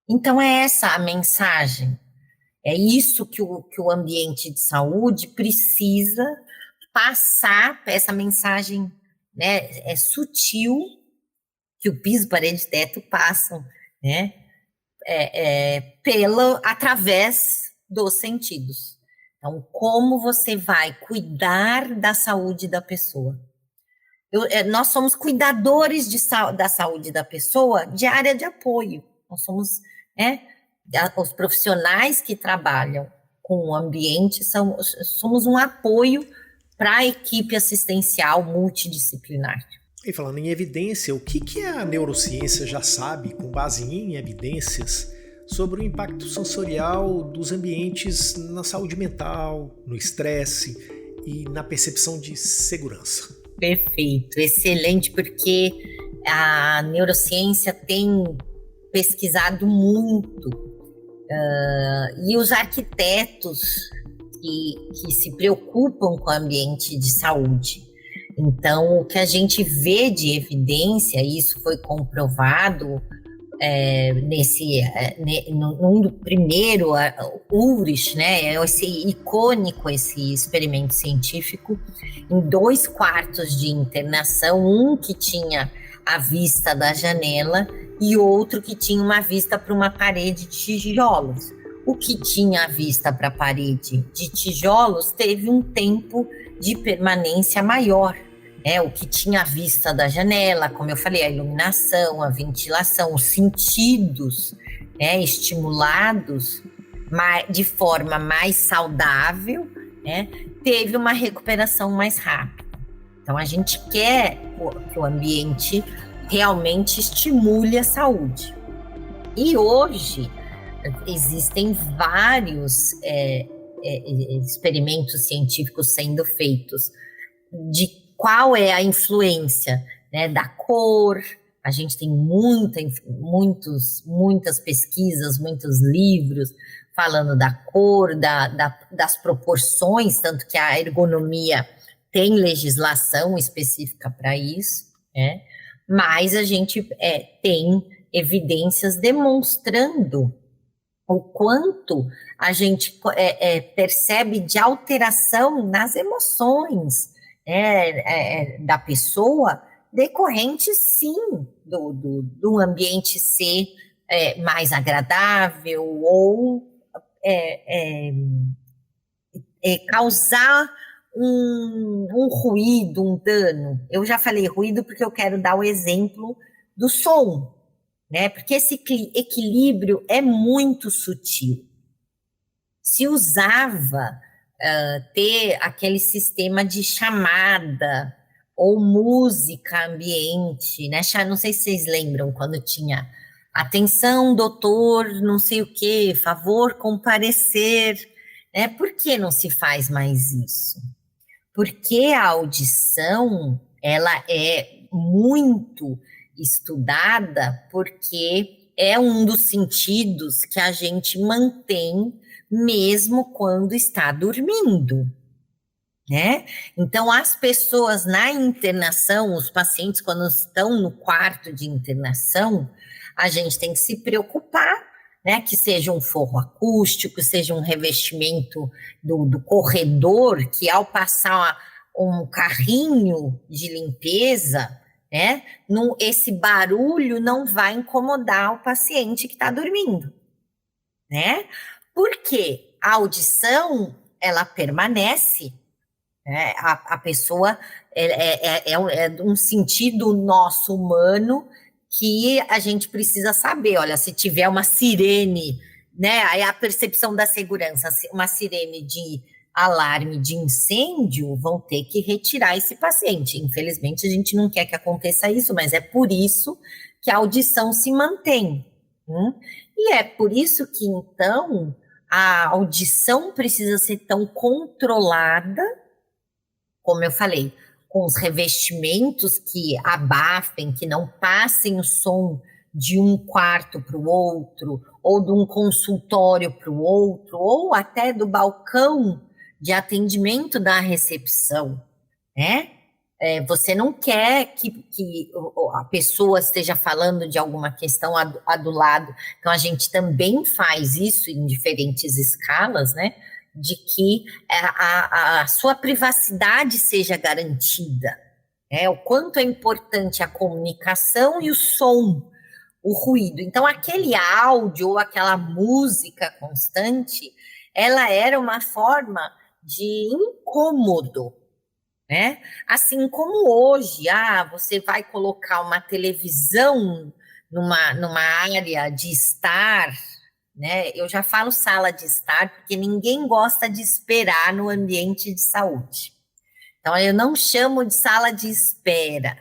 Então, é essa a mensagem. É isso que o ambiente de saúde precisa passar, essa mensagem, né, sutil, que o piso, parede e teto passam, né, através dos sentidos. Então, como você vai cuidar da saúde da pessoa? Nós somos cuidadores da saúde da pessoa de área de apoio. Nós somos, né, os profissionais que trabalham com o ambiente, somos um apoio para a equipe assistencial multidisciplinar. E falando em evidência, o que a neurociência já sabe, com base em evidências, sobre o impacto sensorial dos ambientes na saúde mental, no estresse e na percepção de segurança? Perfeito, excelente, porque a neurociência tem pesquisado muito, e os arquitetos que se preocupam com o ambiente de saúde. Então, o que a gente vê de evidência, e isso foi comprovado no primeiro URIS, né, esse icônico, esse experimento científico, em 2/4 de internação, um que tinha a vista da janela e outro que tinha uma vista para uma parede de tijolos. O que tinha a vista para a parede de tijolos teve um tempo de permanência maior. O que tinha a vista da janela, como eu falei, a iluminação, a ventilação, os sentidos, né, estimulados de forma mais saudável, né, teve uma recuperação mais rápida. Então, a gente quer que o ambiente realmente estimule a saúde. E hoje existem vários experimentos científicos sendo feitos de qual é a influência, né, da cor, A gente tem muitas pesquisas, muitos livros falando da cor, das proporções, tanto que a ergonomia tem legislação específica para isso, né? Mas a gente tem evidências demonstrando o quanto a gente percebe de alteração nas emoções da pessoa, decorrente, sim, do ambiente ser mais agradável ou causar um ruído, um dano. Eu já falei ruído porque eu quero dar o exemplo do som, né? Porque esse equilíbrio é muito sutil. Se usava ter aquele sistema de chamada ou música ambiente, né? Não sei se vocês lembram quando tinha atenção, doutor, não sei o quê, favor comparecer, né? Por que não se faz mais isso? Porque a audição, ela é muito estudada porque é um dos sentidos que a gente mantém mesmo quando está dormindo, né? Então, as pessoas na internação, os pacientes quando estão no quarto de internação, a gente tem que se preocupar, né? Que seja um forro acústico, seja um revestimento do corredor, que ao passar um carrinho de limpeza, né? Esse barulho não vai incomodar o paciente que está dormindo, né? Porque a audição, ela permanece, né? A pessoa é um sentido nosso humano que a gente precisa saber. Olha, se tiver uma sirene, né? Aí a percepção da segurança, uma sirene de alarme de incêndio, vão ter que retirar esse paciente. Infelizmente, a gente não quer que aconteça isso, mas é por isso que a audição se mantém. E é por isso que, então, a audição precisa ser tão controlada, como eu falei, com os revestimentos que abafem, que não passem o som de um quarto para o outro, ou de um consultório para o outro, ou até do balcão de atendimento da recepção, né? Você não quer que a pessoa esteja falando de alguma questão do lado. Então, a gente também faz isso em diferentes escalas, né? De que a sua privacidade seja garantida. O quanto é importante a comunicação e o som, o ruído. Então, aquele áudio ou aquela música constante, ela era uma forma de incômodo, né? Assim como hoje, você vai colocar uma televisão numa área de estar, né? Eu já falo sala de estar, porque ninguém gosta de esperar no ambiente de saúde. Então, eu não chamo de sala de espera,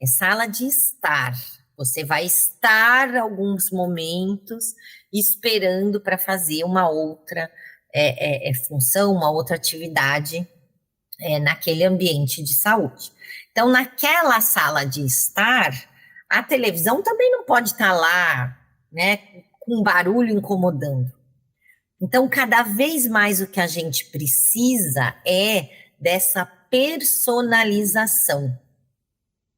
é sala de estar. Você vai estar alguns momentos esperando para fazer uma outra função, uma outra atividade naquele ambiente de saúde. Então, naquela sala de estar, a televisão também não pode estar lá, né, com barulho incomodando. Então, cada vez mais o que a gente precisa é dessa personalização.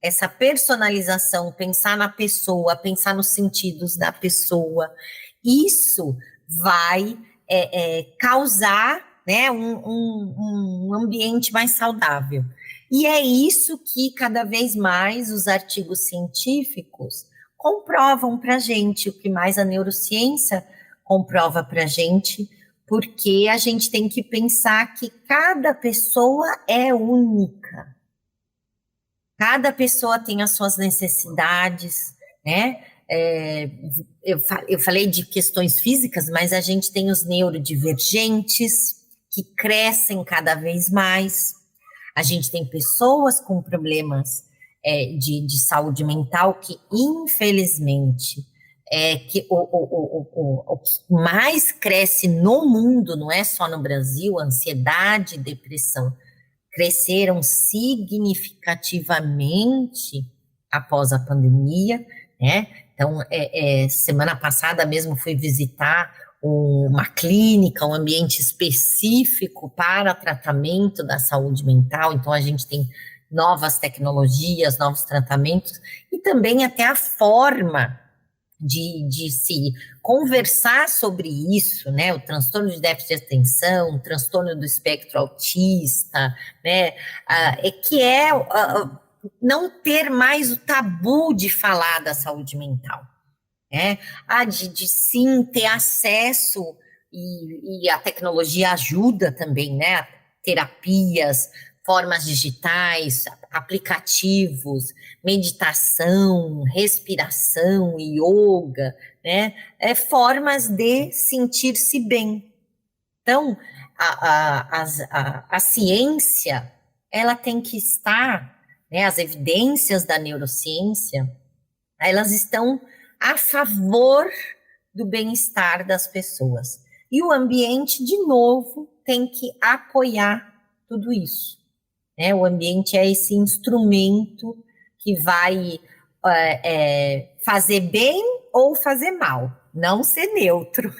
Essa personalização, pensar na pessoa, pensar nos sentidos da pessoa, isso vai causar, né, um ambiente mais saudável. E é isso que cada vez mais os artigos científicos comprovam para a gente, o que mais a neurociência comprova para a gente, porque a gente tem que pensar que cada pessoa é única. Cada pessoa tem as suas necessidades, né? Eu falei de questões físicas, mas a gente tem os neurodivergentes, que crescem cada vez mais. A gente tem pessoas com problemas de saúde mental que, infelizmente, que o que mais cresce no mundo, não é só no Brasil, ansiedade e depressão, cresceram significativamente após a pandemia, né? Então, semana passada mesmo fui visitar uma clínica, um ambiente específico para tratamento da saúde mental. Então, a gente tem novas tecnologias, novos tratamentos, e também até a forma de se conversar sobre isso, né? O transtorno de déficit de atenção, o transtorno do espectro autista, né? Não ter mais o tabu de falar da saúde mental, né? De sim ter acesso, e a tecnologia ajuda também, né? Terapias, formas digitais, aplicativos, meditação, respiração, yoga, né? Formas de sentir-se bem. Então, a ciência, ela tem que estar, né? As evidências da neurociência, elas estão a favor do bem-estar das pessoas. E o ambiente, de novo, tem que apoiar tudo isso. Né? O ambiente é esse instrumento que vai fazer bem ou fazer mal, não ser neutro.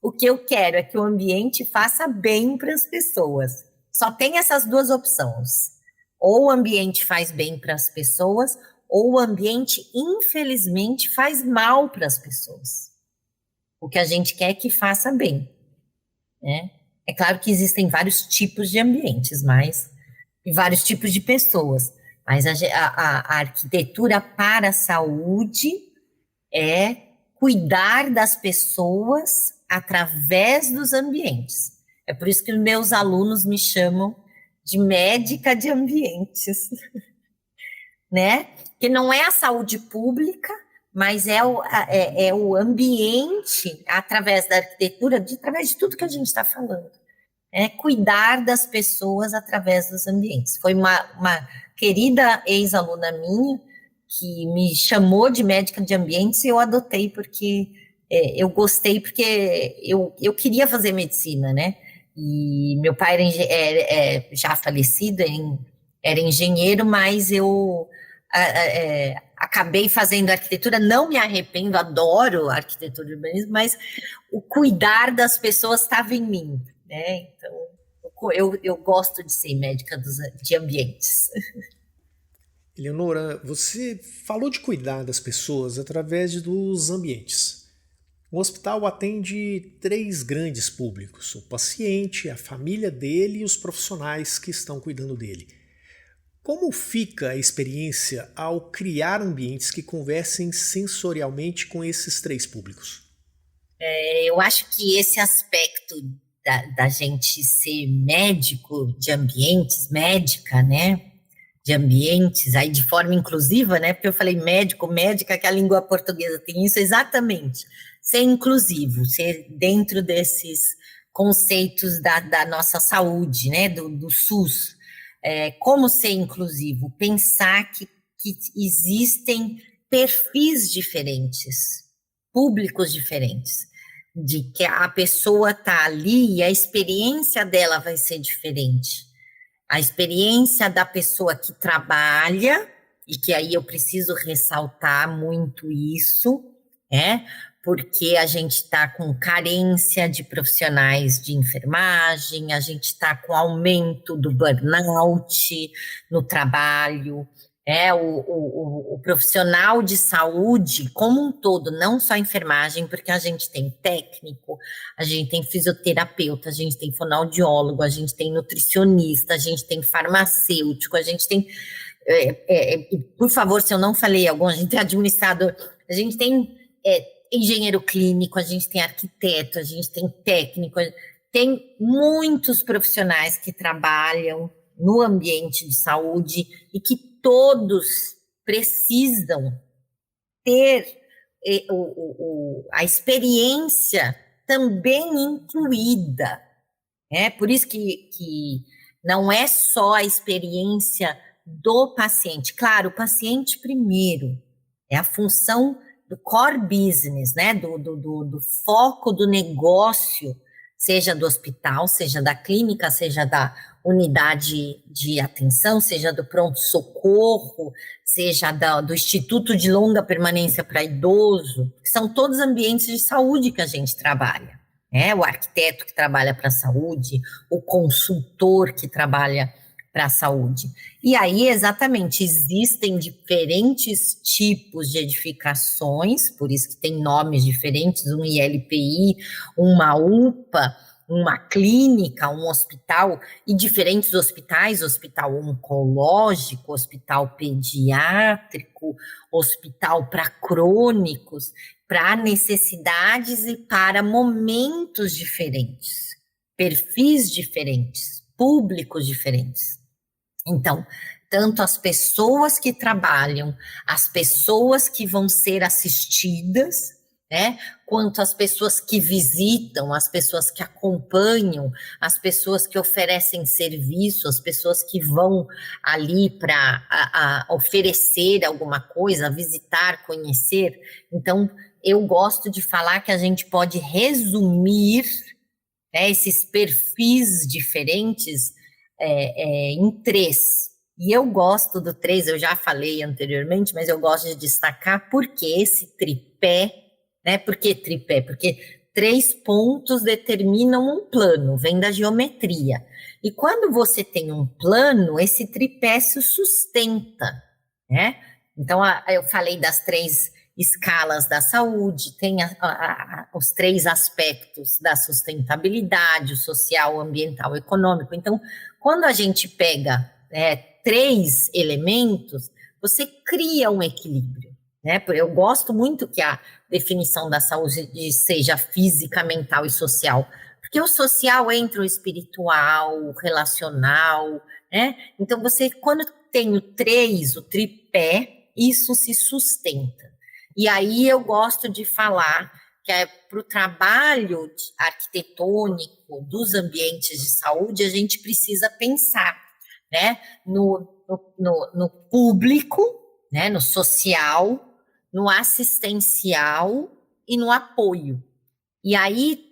O que eu quero é que o ambiente faça bem para as pessoas. Só tem essas duas opções. Ou o ambiente faz bem para as pessoas, ou o ambiente, infelizmente, faz mal para as pessoas. O que a gente quer é que faça bem, né? É claro que existem vários tipos de ambientes, e vários tipos de pessoas, mas a arquitetura para a saúde é cuidar das pessoas através dos ambientes. É por isso que os meus alunos me chamam de médica de ambientes, né? Que não é a saúde pública, mas é o ambiente, através da arquitetura, através de tudo que a gente está falando. Cuidar das pessoas através dos ambientes. Foi uma querida ex-aluna minha que me chamou de médica de ambientes e eu adotei porque eu gostei, porque eu queria fazer medicina, né? E meu pai era já falecido, era engenheiro, mas eu acabei fazendo arquitetura, não me arrependo, adoro arquitetura e urbanismo, mas o cuidar das pessoas estava em mim, né? Então, eu gosto de ser médica de ambientes. Eleonora, você falou de cuidar das pessoas através dos ambientes. O hospital atende 3 grandes públicos: o paciente, a família dele e os profissionais que estão cuidando dele. Como fica a experiência ao criar ambientes que conversem sensorialmente com esses 3 públicos? Eu acho que esse aspecto da gente ser médico de ambientes, médica, né, de ambientes, aí de forma inclusiva, né, porque eu falei médico, médica, que a língua portuguesa tem isso exatamente, ser inclusivo, ser dentro desses conceitos da nossa saúde, né, do SUS. Como ser inclusivo? Pensar que existem perfis diferentes, públicos diferentes, de que a pessoa está ali e a experiência dela vai ser diferente. A experiência da pessoa que trabalha, e que aí eu preciso ressaltar muito isso, porque a gente está com carência de profissionais de enfermagem, a gente está com aumento do burnout no trabalho, o profissional de saúde como um todo, não só a enfermagem, porque a gente tem técnico, a gente tem fisioterapeuta, a gente tem fonoaudiólogo, a gente tem nutricionista, a gente tem farmacêutico, a gente tem, por favor, se eu não falei algum, a gente tem administrador, a gente tem engenheiro clínico, a gente tem arquiteto, a gente tem técnico, tem muitos profissionais que trabalham no ambiente de saúde e que todos precisam ter a experiência também incluída. Por isso que não é só a experiência do paciente. Claro, o paciente primeiro, é a função do core business, né? Do foco do negócio, seja do hospital, seja da clínica, seja da unidade de atenção, seja do pronto-socorro, seja do Instituto de Longa Permanência para Idoso, que são todos ambientes de saúde que a gente trabalha, né? O arquiteto que trabalha para a saúde, o consultor que trabalha para a saúde. E aí, exatamente, existem diferentes tipos de edificações, por isso que tem nomes diferentes, um ILPI, uma UPA, uma clínica, um hospital, e diferentes hospitais, hospital oncológico, hospital pediátrico, hospital para crônicos, para necessidades e para momentos diferentes, perfis diferentes, públicos diferentes. Então, tanto as pessoas que trabalham, as pessoas que vão ser assistidas, né, quanto as pessoas que visitam, as pessoas que acompanham, as pessoas que oferecem serviço, as pessoas que vão ali para oferecer alguma coisa, visitar, conhecer. Então, eu gosto de falar que a gente pode resumir, né, esses perfis diferentes em 3. E eu gosto do 3, eu já falei anteriormente, mas eu gosto de destacar porque esse tripé, né? Por que tripé? Porque 3 pontos determinam um plano, vem da geometria. E quando você tem um plano, esse tripé se sustenta, né? Então, eu falei das 3 escalas da saúde, tem os 3 aspectos da sustentabilidade, o social, o ambiental, o econômico. Então, quando a gente pega 3 elementos, você cria um equilíbrio, né? Eu gosto muito que a definição da saúde seja física, mental e social, porque o social entra o espiritual, o relacional, né? Então, você, quando tem o 3, o tripé, isso se sustenta. E aí eu gosto de falar que para o trabalho arquitetônico dos ambientes de saúde, a gente precisa pensar, né, no público, né, no social, no assistencial e no apoio. E aí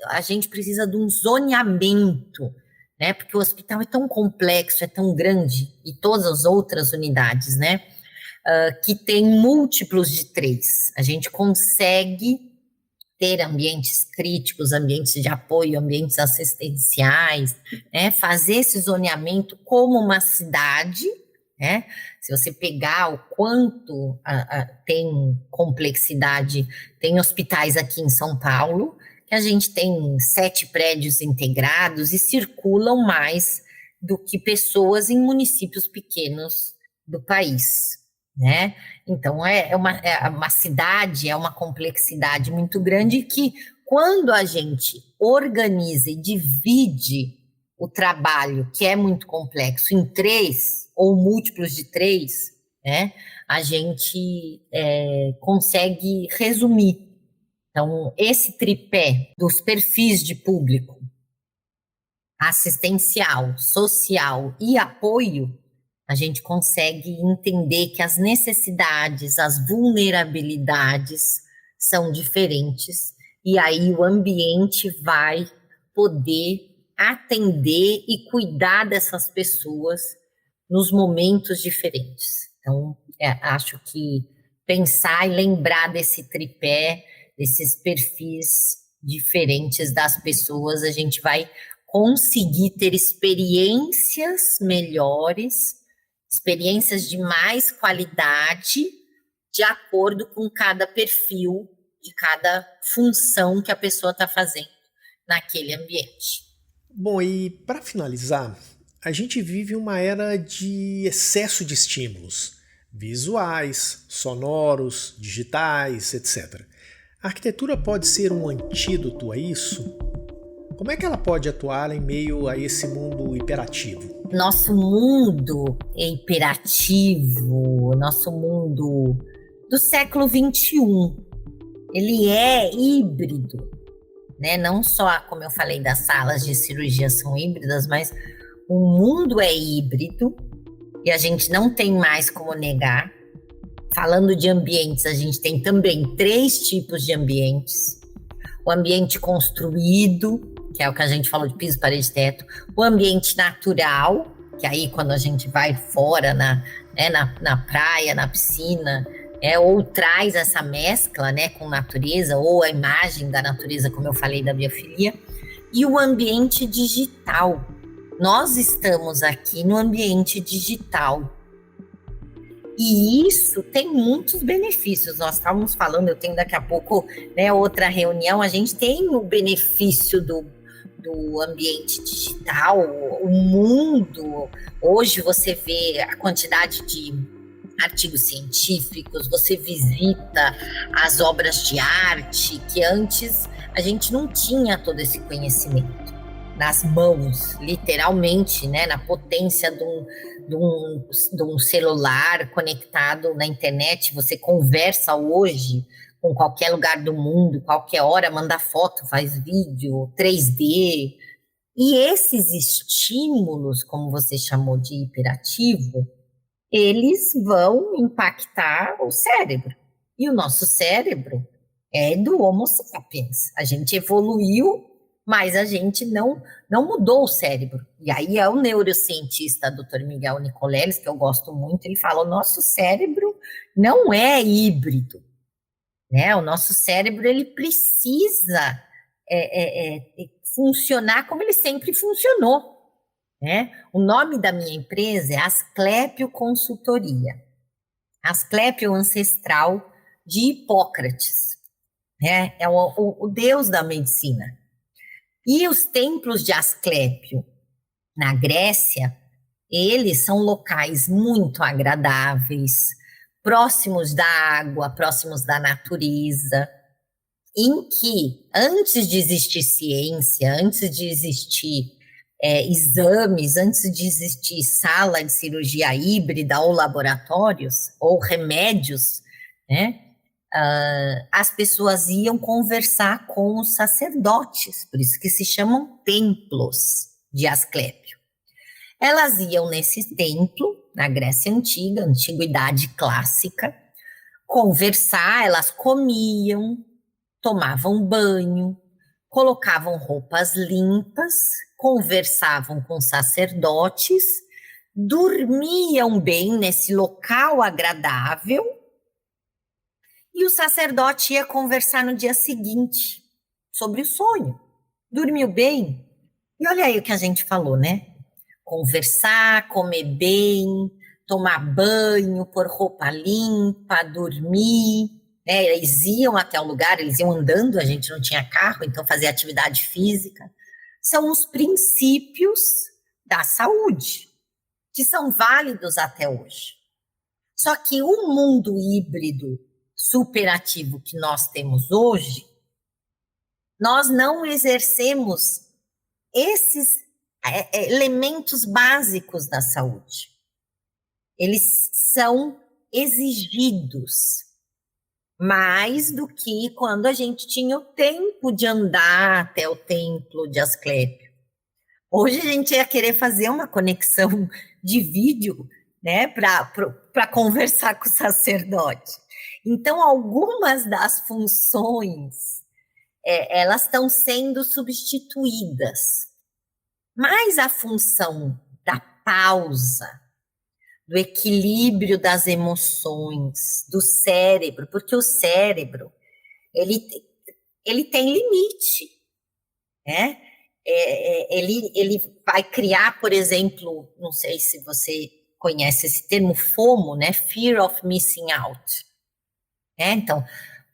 a gente precisa de um zoneamento, né, porque o hospital é tão complexo, é tão grande, e todas as outras unidades, né, que tem múltiplos de 3. A gente consegue ter ambientes críticos, ambientes de apoio, ambientes assistenciais, né? Fazer esse zoneamento como uma cidade, né? Se você pegar o quanto tem complexidade, tem hospitais aqui em São Paulo, que a gente tem 7 prédios integrados e circulam mais do que pessoas em municípios pequenos do país, né? Então, é uma cidade, é uma complexidade muito grande que, quando a gente organiza e divide o trabalho, que é muito complexo, em 3 ou múltiplos de 3, né, a gente consegue resumir. Então, esse tripé dos perfis de público, assistencial, social e apoio, a gente consegue entender que as necessidades, as vulnerabilidades são diferentes, e aí o ambiente vai poder atender e cuidar dessas pessoas nos momentos diferentes. Então, acho que pensar e lembrar desse tripé, desses perfis diferentes das pessoas, a gente vai conseguir ter experiências melhores, experiências de mais qualidade, de acordo com cada perfil, de cada função que a pessoa está fazendo naquele ambiente. Bom, e para finalizar, a gente vive uma era de excesso de estímulos visuais, sonoros, digitais, etc. A arquitetura pode ser um antídoto a isso? Como é que ela pode atuar em meio a esse mundo hiperativo? Nosso mundo é hiperativo, nosso mundo do século XXI, ele é híbrido, né? Não só, como eu falei, das salas de cirurgia são híbridas, mas o mundo é híbrido e a gente não tem mais como negar. Falando de ambientes, a gente tem também 3 tipos de ambientes. O ambiente construído, que é o que a gente falou de piso, parede, teto, o ambiente natural, que aí quando a gente vai fora na praia, na piscina, ou traz essa mescla, né, com natureza, ou a imagem da natureza, como eu falei da biofilia, e o ambiente digital. Nós estamos aqui no ambiente digital. E isso tem muitos benefícios. Nós estávamos falando, eu tenho daqui a pouco, né, outra reunião, a gente tem o benefício do ambiente digital, o mundo. Hoje você vê a quantidade de artigos científicos, você visita as obras de arte, que antes a gente não tinha todo esse conhecimento nas mãos, literalmente, né, na potência de um celular conectado na internet. Você conversa hoje com qualquer lugar do mundo, qualquer hora, manda foto, faz vídeo, 3D. E esses estímulos, como você chamou de hiperativo, eles vão impactar o cérebro. E o nosso cérebro é do Homo sapiens. A gente evoluiu, mas a gente não mudou o cérebro. E aí é o neurocientista Dr. Miguel Nicoleles, que eu gosto muito, ele fala: o nosso cérebro não é híbrido, né? O nosso cérebro, ele precisa funcionar como ele sempre funcionou, né? O nome da minha empresa é Asclepio Consultoria. Asclepio ancestral de Hipócrates, né? É o deus da medicina. E os templos de Asclépio, na Grécia, eles são locais muito agradáveis, próximos da água, próximos da natureza, em que, antes de existir ciência, antes de existir exames, antes de existir sala de cirurgia híbrida ou laboratórios, ou remédios, né? As pessoas iam conversar com os sacerdotes, por isso que se chamam templos de Asclépio. Elas iam nesse templo, na Grécia Antiga, Antiguidade Clássica, conversar, elas comiam, tomavam banho, colocavam roupas limpas, conversavam com sacerdotes, dormiam bem nesse local agradável, e o sacerdote ia conversar no dia seguinte sobre o sonho. Dormiu bem? E olha aí o que a gente falou, né? Conversar, comer bem, tomar banho, pôr roupa limpa, dormir. Eles iam até o lugar, eles iam andando, a gente não tinha carro, então fazia atividade física. São os princípios da saúde, que são válidos até hoje. Só que o mundo híbrido superativo que nós temos hoje, nós não exercemos esses elementos básicos da saúde. Eles são exigidos mais do que quando a gente tinha o tempo de andar até o templo de Asclépio. Hoje a gente ia querer fazer uma conexão de vídeo, né, para conversar com o sacerdote. Então, algumas das funções, elas estão sendo substituídas. Mas a função da pausa, do equilíbrio das emoções, do cérebro, porque o cérebro, ele tem limite, né? Ele vai criar, por exemplo, não sei se você conhece esse termo FOMO, né? Fear of Missing Out. Então,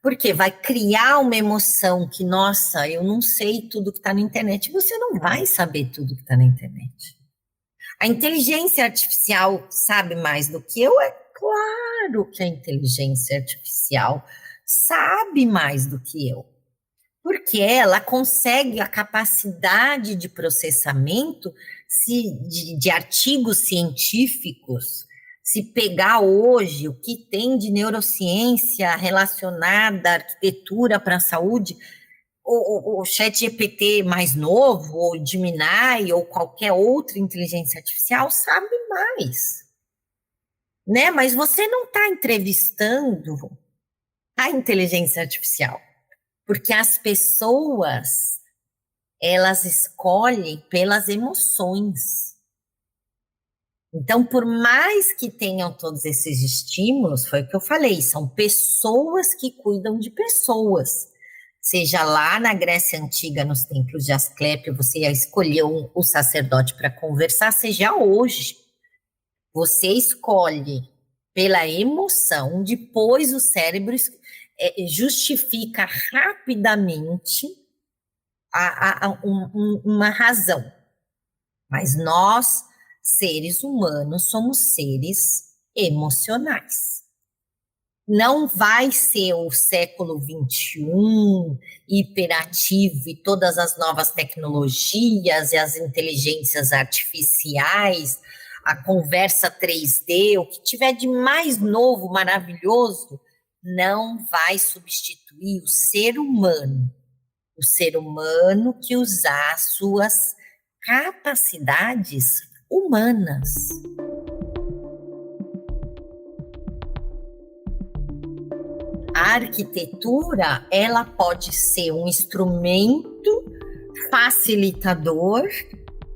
porque vai criar uma emoção que, nossa, eu não sei tudo que está na internet. Você não vai saber tudo que está na internet. A inteligência artificial sabe mais do que eu? É claro que a inteligência artificial sabe mais do que eu. Porque ela consegue a capacidade de processamento de artigos científicos. Se pegar hoje o que tem de neurociência relacionada à arquitetura para a saúde, o ChatGPT mais novo, ou Gemini, ou qualquer outra inteligência artificial sabe mais, né? Mas você não está entrevistando a inteligência artificial, porque as pessoas elas escolhem pelas emoções. Então, por mais que tenham todos esses estímulos, foi o que eu falei, são pessoas que cuidam de pessoas. Seja lá na Grécia Antiga, nos templos de Asclépio, você ia escolher o sacerdote para conversar, seja hoje. Você escolhe pela emoção, depois o cérebro justifica rapidamente uma razão. Mas nós, seres humanos, somos seres emocionais. Não vai ser o século XXI hiperativo e todas as novas tecnologias e as inteligências artificiais, a conversa 3D, o que tiver de mais novo, maravilhoso, não vai substituir o ser humano. O ser humano que usar suas capacidades humanas. A arquitetura, ela pode ser um instrumento facilitador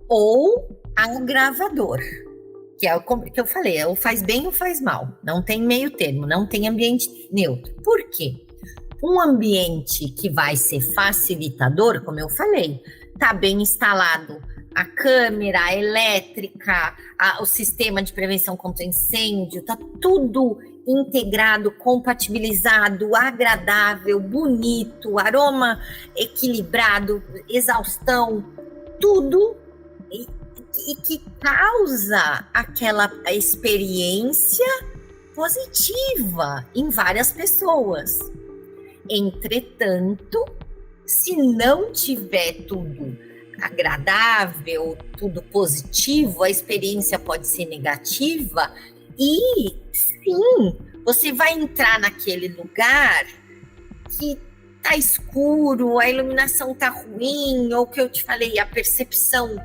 ou agravador, que é o que eu falei, ou faz bem ou faz mal, não tem meio termo, não tem ambiente neutro. Por quê? Um ambiente que vai ser facilitador, como eu falei, está bem instalado a câmera, a elétrica, o sistema de prevenção contra incêndio, está tudo integrado, compatibilizado, agradável, bonito, aroma equilibrado, exaustão, tudo e que causa aquela experiência positiva em várias pessoas. Entretanto, se não tiver tudo agradável, tudo positivo, a experiência pode ser negativa e, sim, você vai entrar naquele lugar que tá escuro, a iluminação tá ruim, ou que eu te falei, a percepção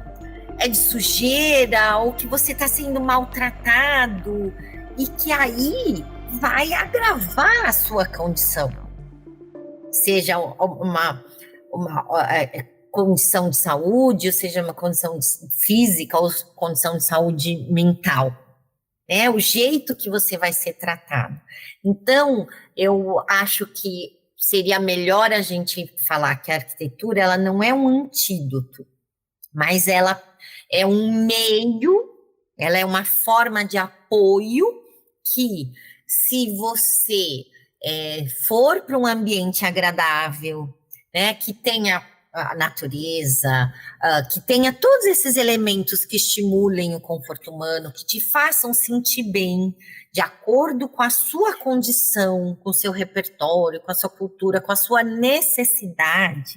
é de sujeira, ou que você tá sendo maltratado, e que aí vai agravar a sua condição. Seja uma condição de saúde, ou seja uma condição física, ou condição de saúde mental. É o jeito que você vai ser tratado. Então, eu acho que seria melhor a gente falar que a arquitetura, ela não é um antídoto, mas ela é um meio, ela é uma forma de apoio que, se você for para um ambiente agradável, né, que tenha a natureza, que tenha todos esses elementos que estimulem o conforto humano, que te façam sentir bem, de acordo com a sua condição, com o seu repertório, com a sua cultura, com a sua necessidade,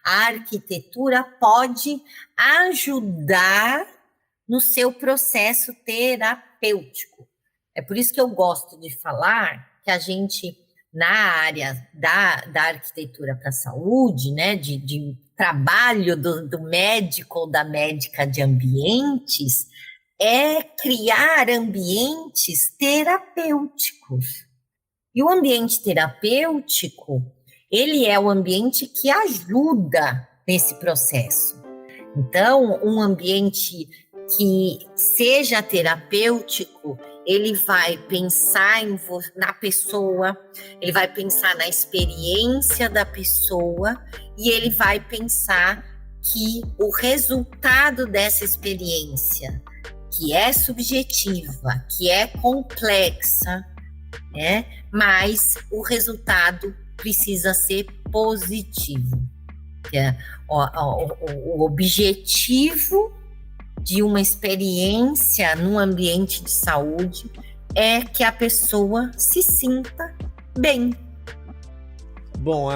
a arquitetura pode ajudar no seu processo terapêutico. É por isso que eu gosto de falar que a gente, na área da arquitetura para a saúde, né, de trabalho do médico ou da médica de ambientes, é criar ambientes terapêuticos. E o ambiente terapêutico, ele é o ambiente que ajuda nesse processo. Então, um ambiente que seja terapêutico, ele vai pensar na pessoa, ele vai pensar na experiência da pessoa e ele vai pensar que o resultado dessa experiência, que é subjetiva, que é complexa, né? Mas o resultado precisa ser positivo. O objetivo de uma experiência num ambiente de saúde é que a pessoa se sinta bem. Bom,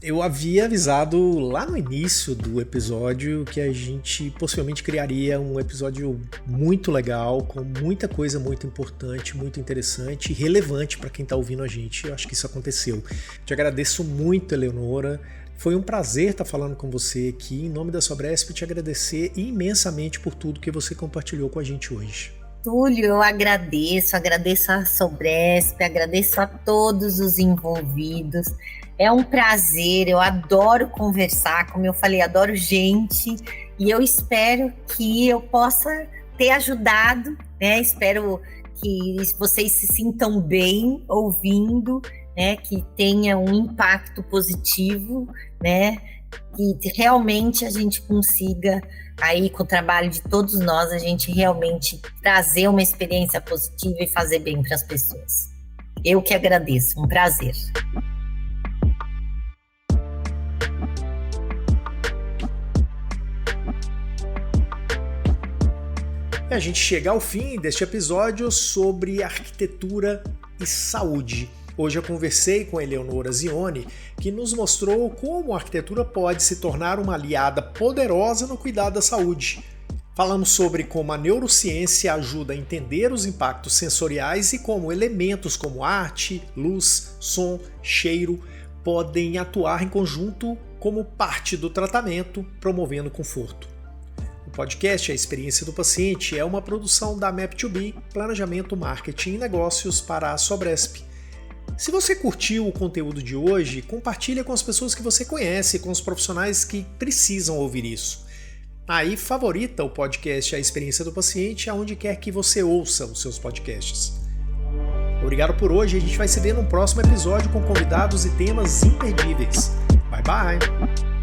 eu havia avisado lá no início do episódio que a gente possivelmente criaria um episódio muito legal, com muita coisa muito importante, muito interessante e relevante para quem está ouvindo a gente. Eu acho que isso aconteceu. Te agradeço muito, Eleonora. Foi um prazer estar falando com você aqui. Em nome da Sobresp, te agradecer imensamente por tudo que você compartilhou com a gente hoje. Túlio, eu agradeço a Sobresp, agradeço a todos os envolvidos. É um prazer, eu adoro conversar, como eu falei, adoro gente, e eu espero que eu possa ter ajudado, né? Espero que vocês se sintam bem ouvindo, né? Que tenha um impacto positivo, né? Que realmente a gente consiga, aí com o trabalho de todos nós, a gente realmente trazer uma experiência positiva e fazer bem para as pessoas. Eu que agradeço, um prazer. A gente chega ao fim deste episódio sobre arquitetura e saúde. Hoje eu conversei com Eleonora Zione, que nos mostrou como a arquitetura pode se tornar uma aliada poderosa no cuidado da saúde. Falamos sobre como a neurociência ajuda a entender os impactos sensoriais e como elementos como arte, luz, som, cheiro podem atuar em conjunto como parte do tratamento, promovendo conforto. O podcast A Experiência do Paciente é uma produção da Map2B, Planejamento, Marketing e Negócios para a Sobresp. Se você curtiu o conteúdo de hoje, compartilha com as pessoas que você conhece, com os profissionais que precisam ouvir isso. Aí favorita o podcast A Experiência do Paciente aonde quer que você ouça os seus podcasts. Obrigado por hoje, a gente vai se ver no próximo episódio com convidados e temas imperdíveis. Bye bye!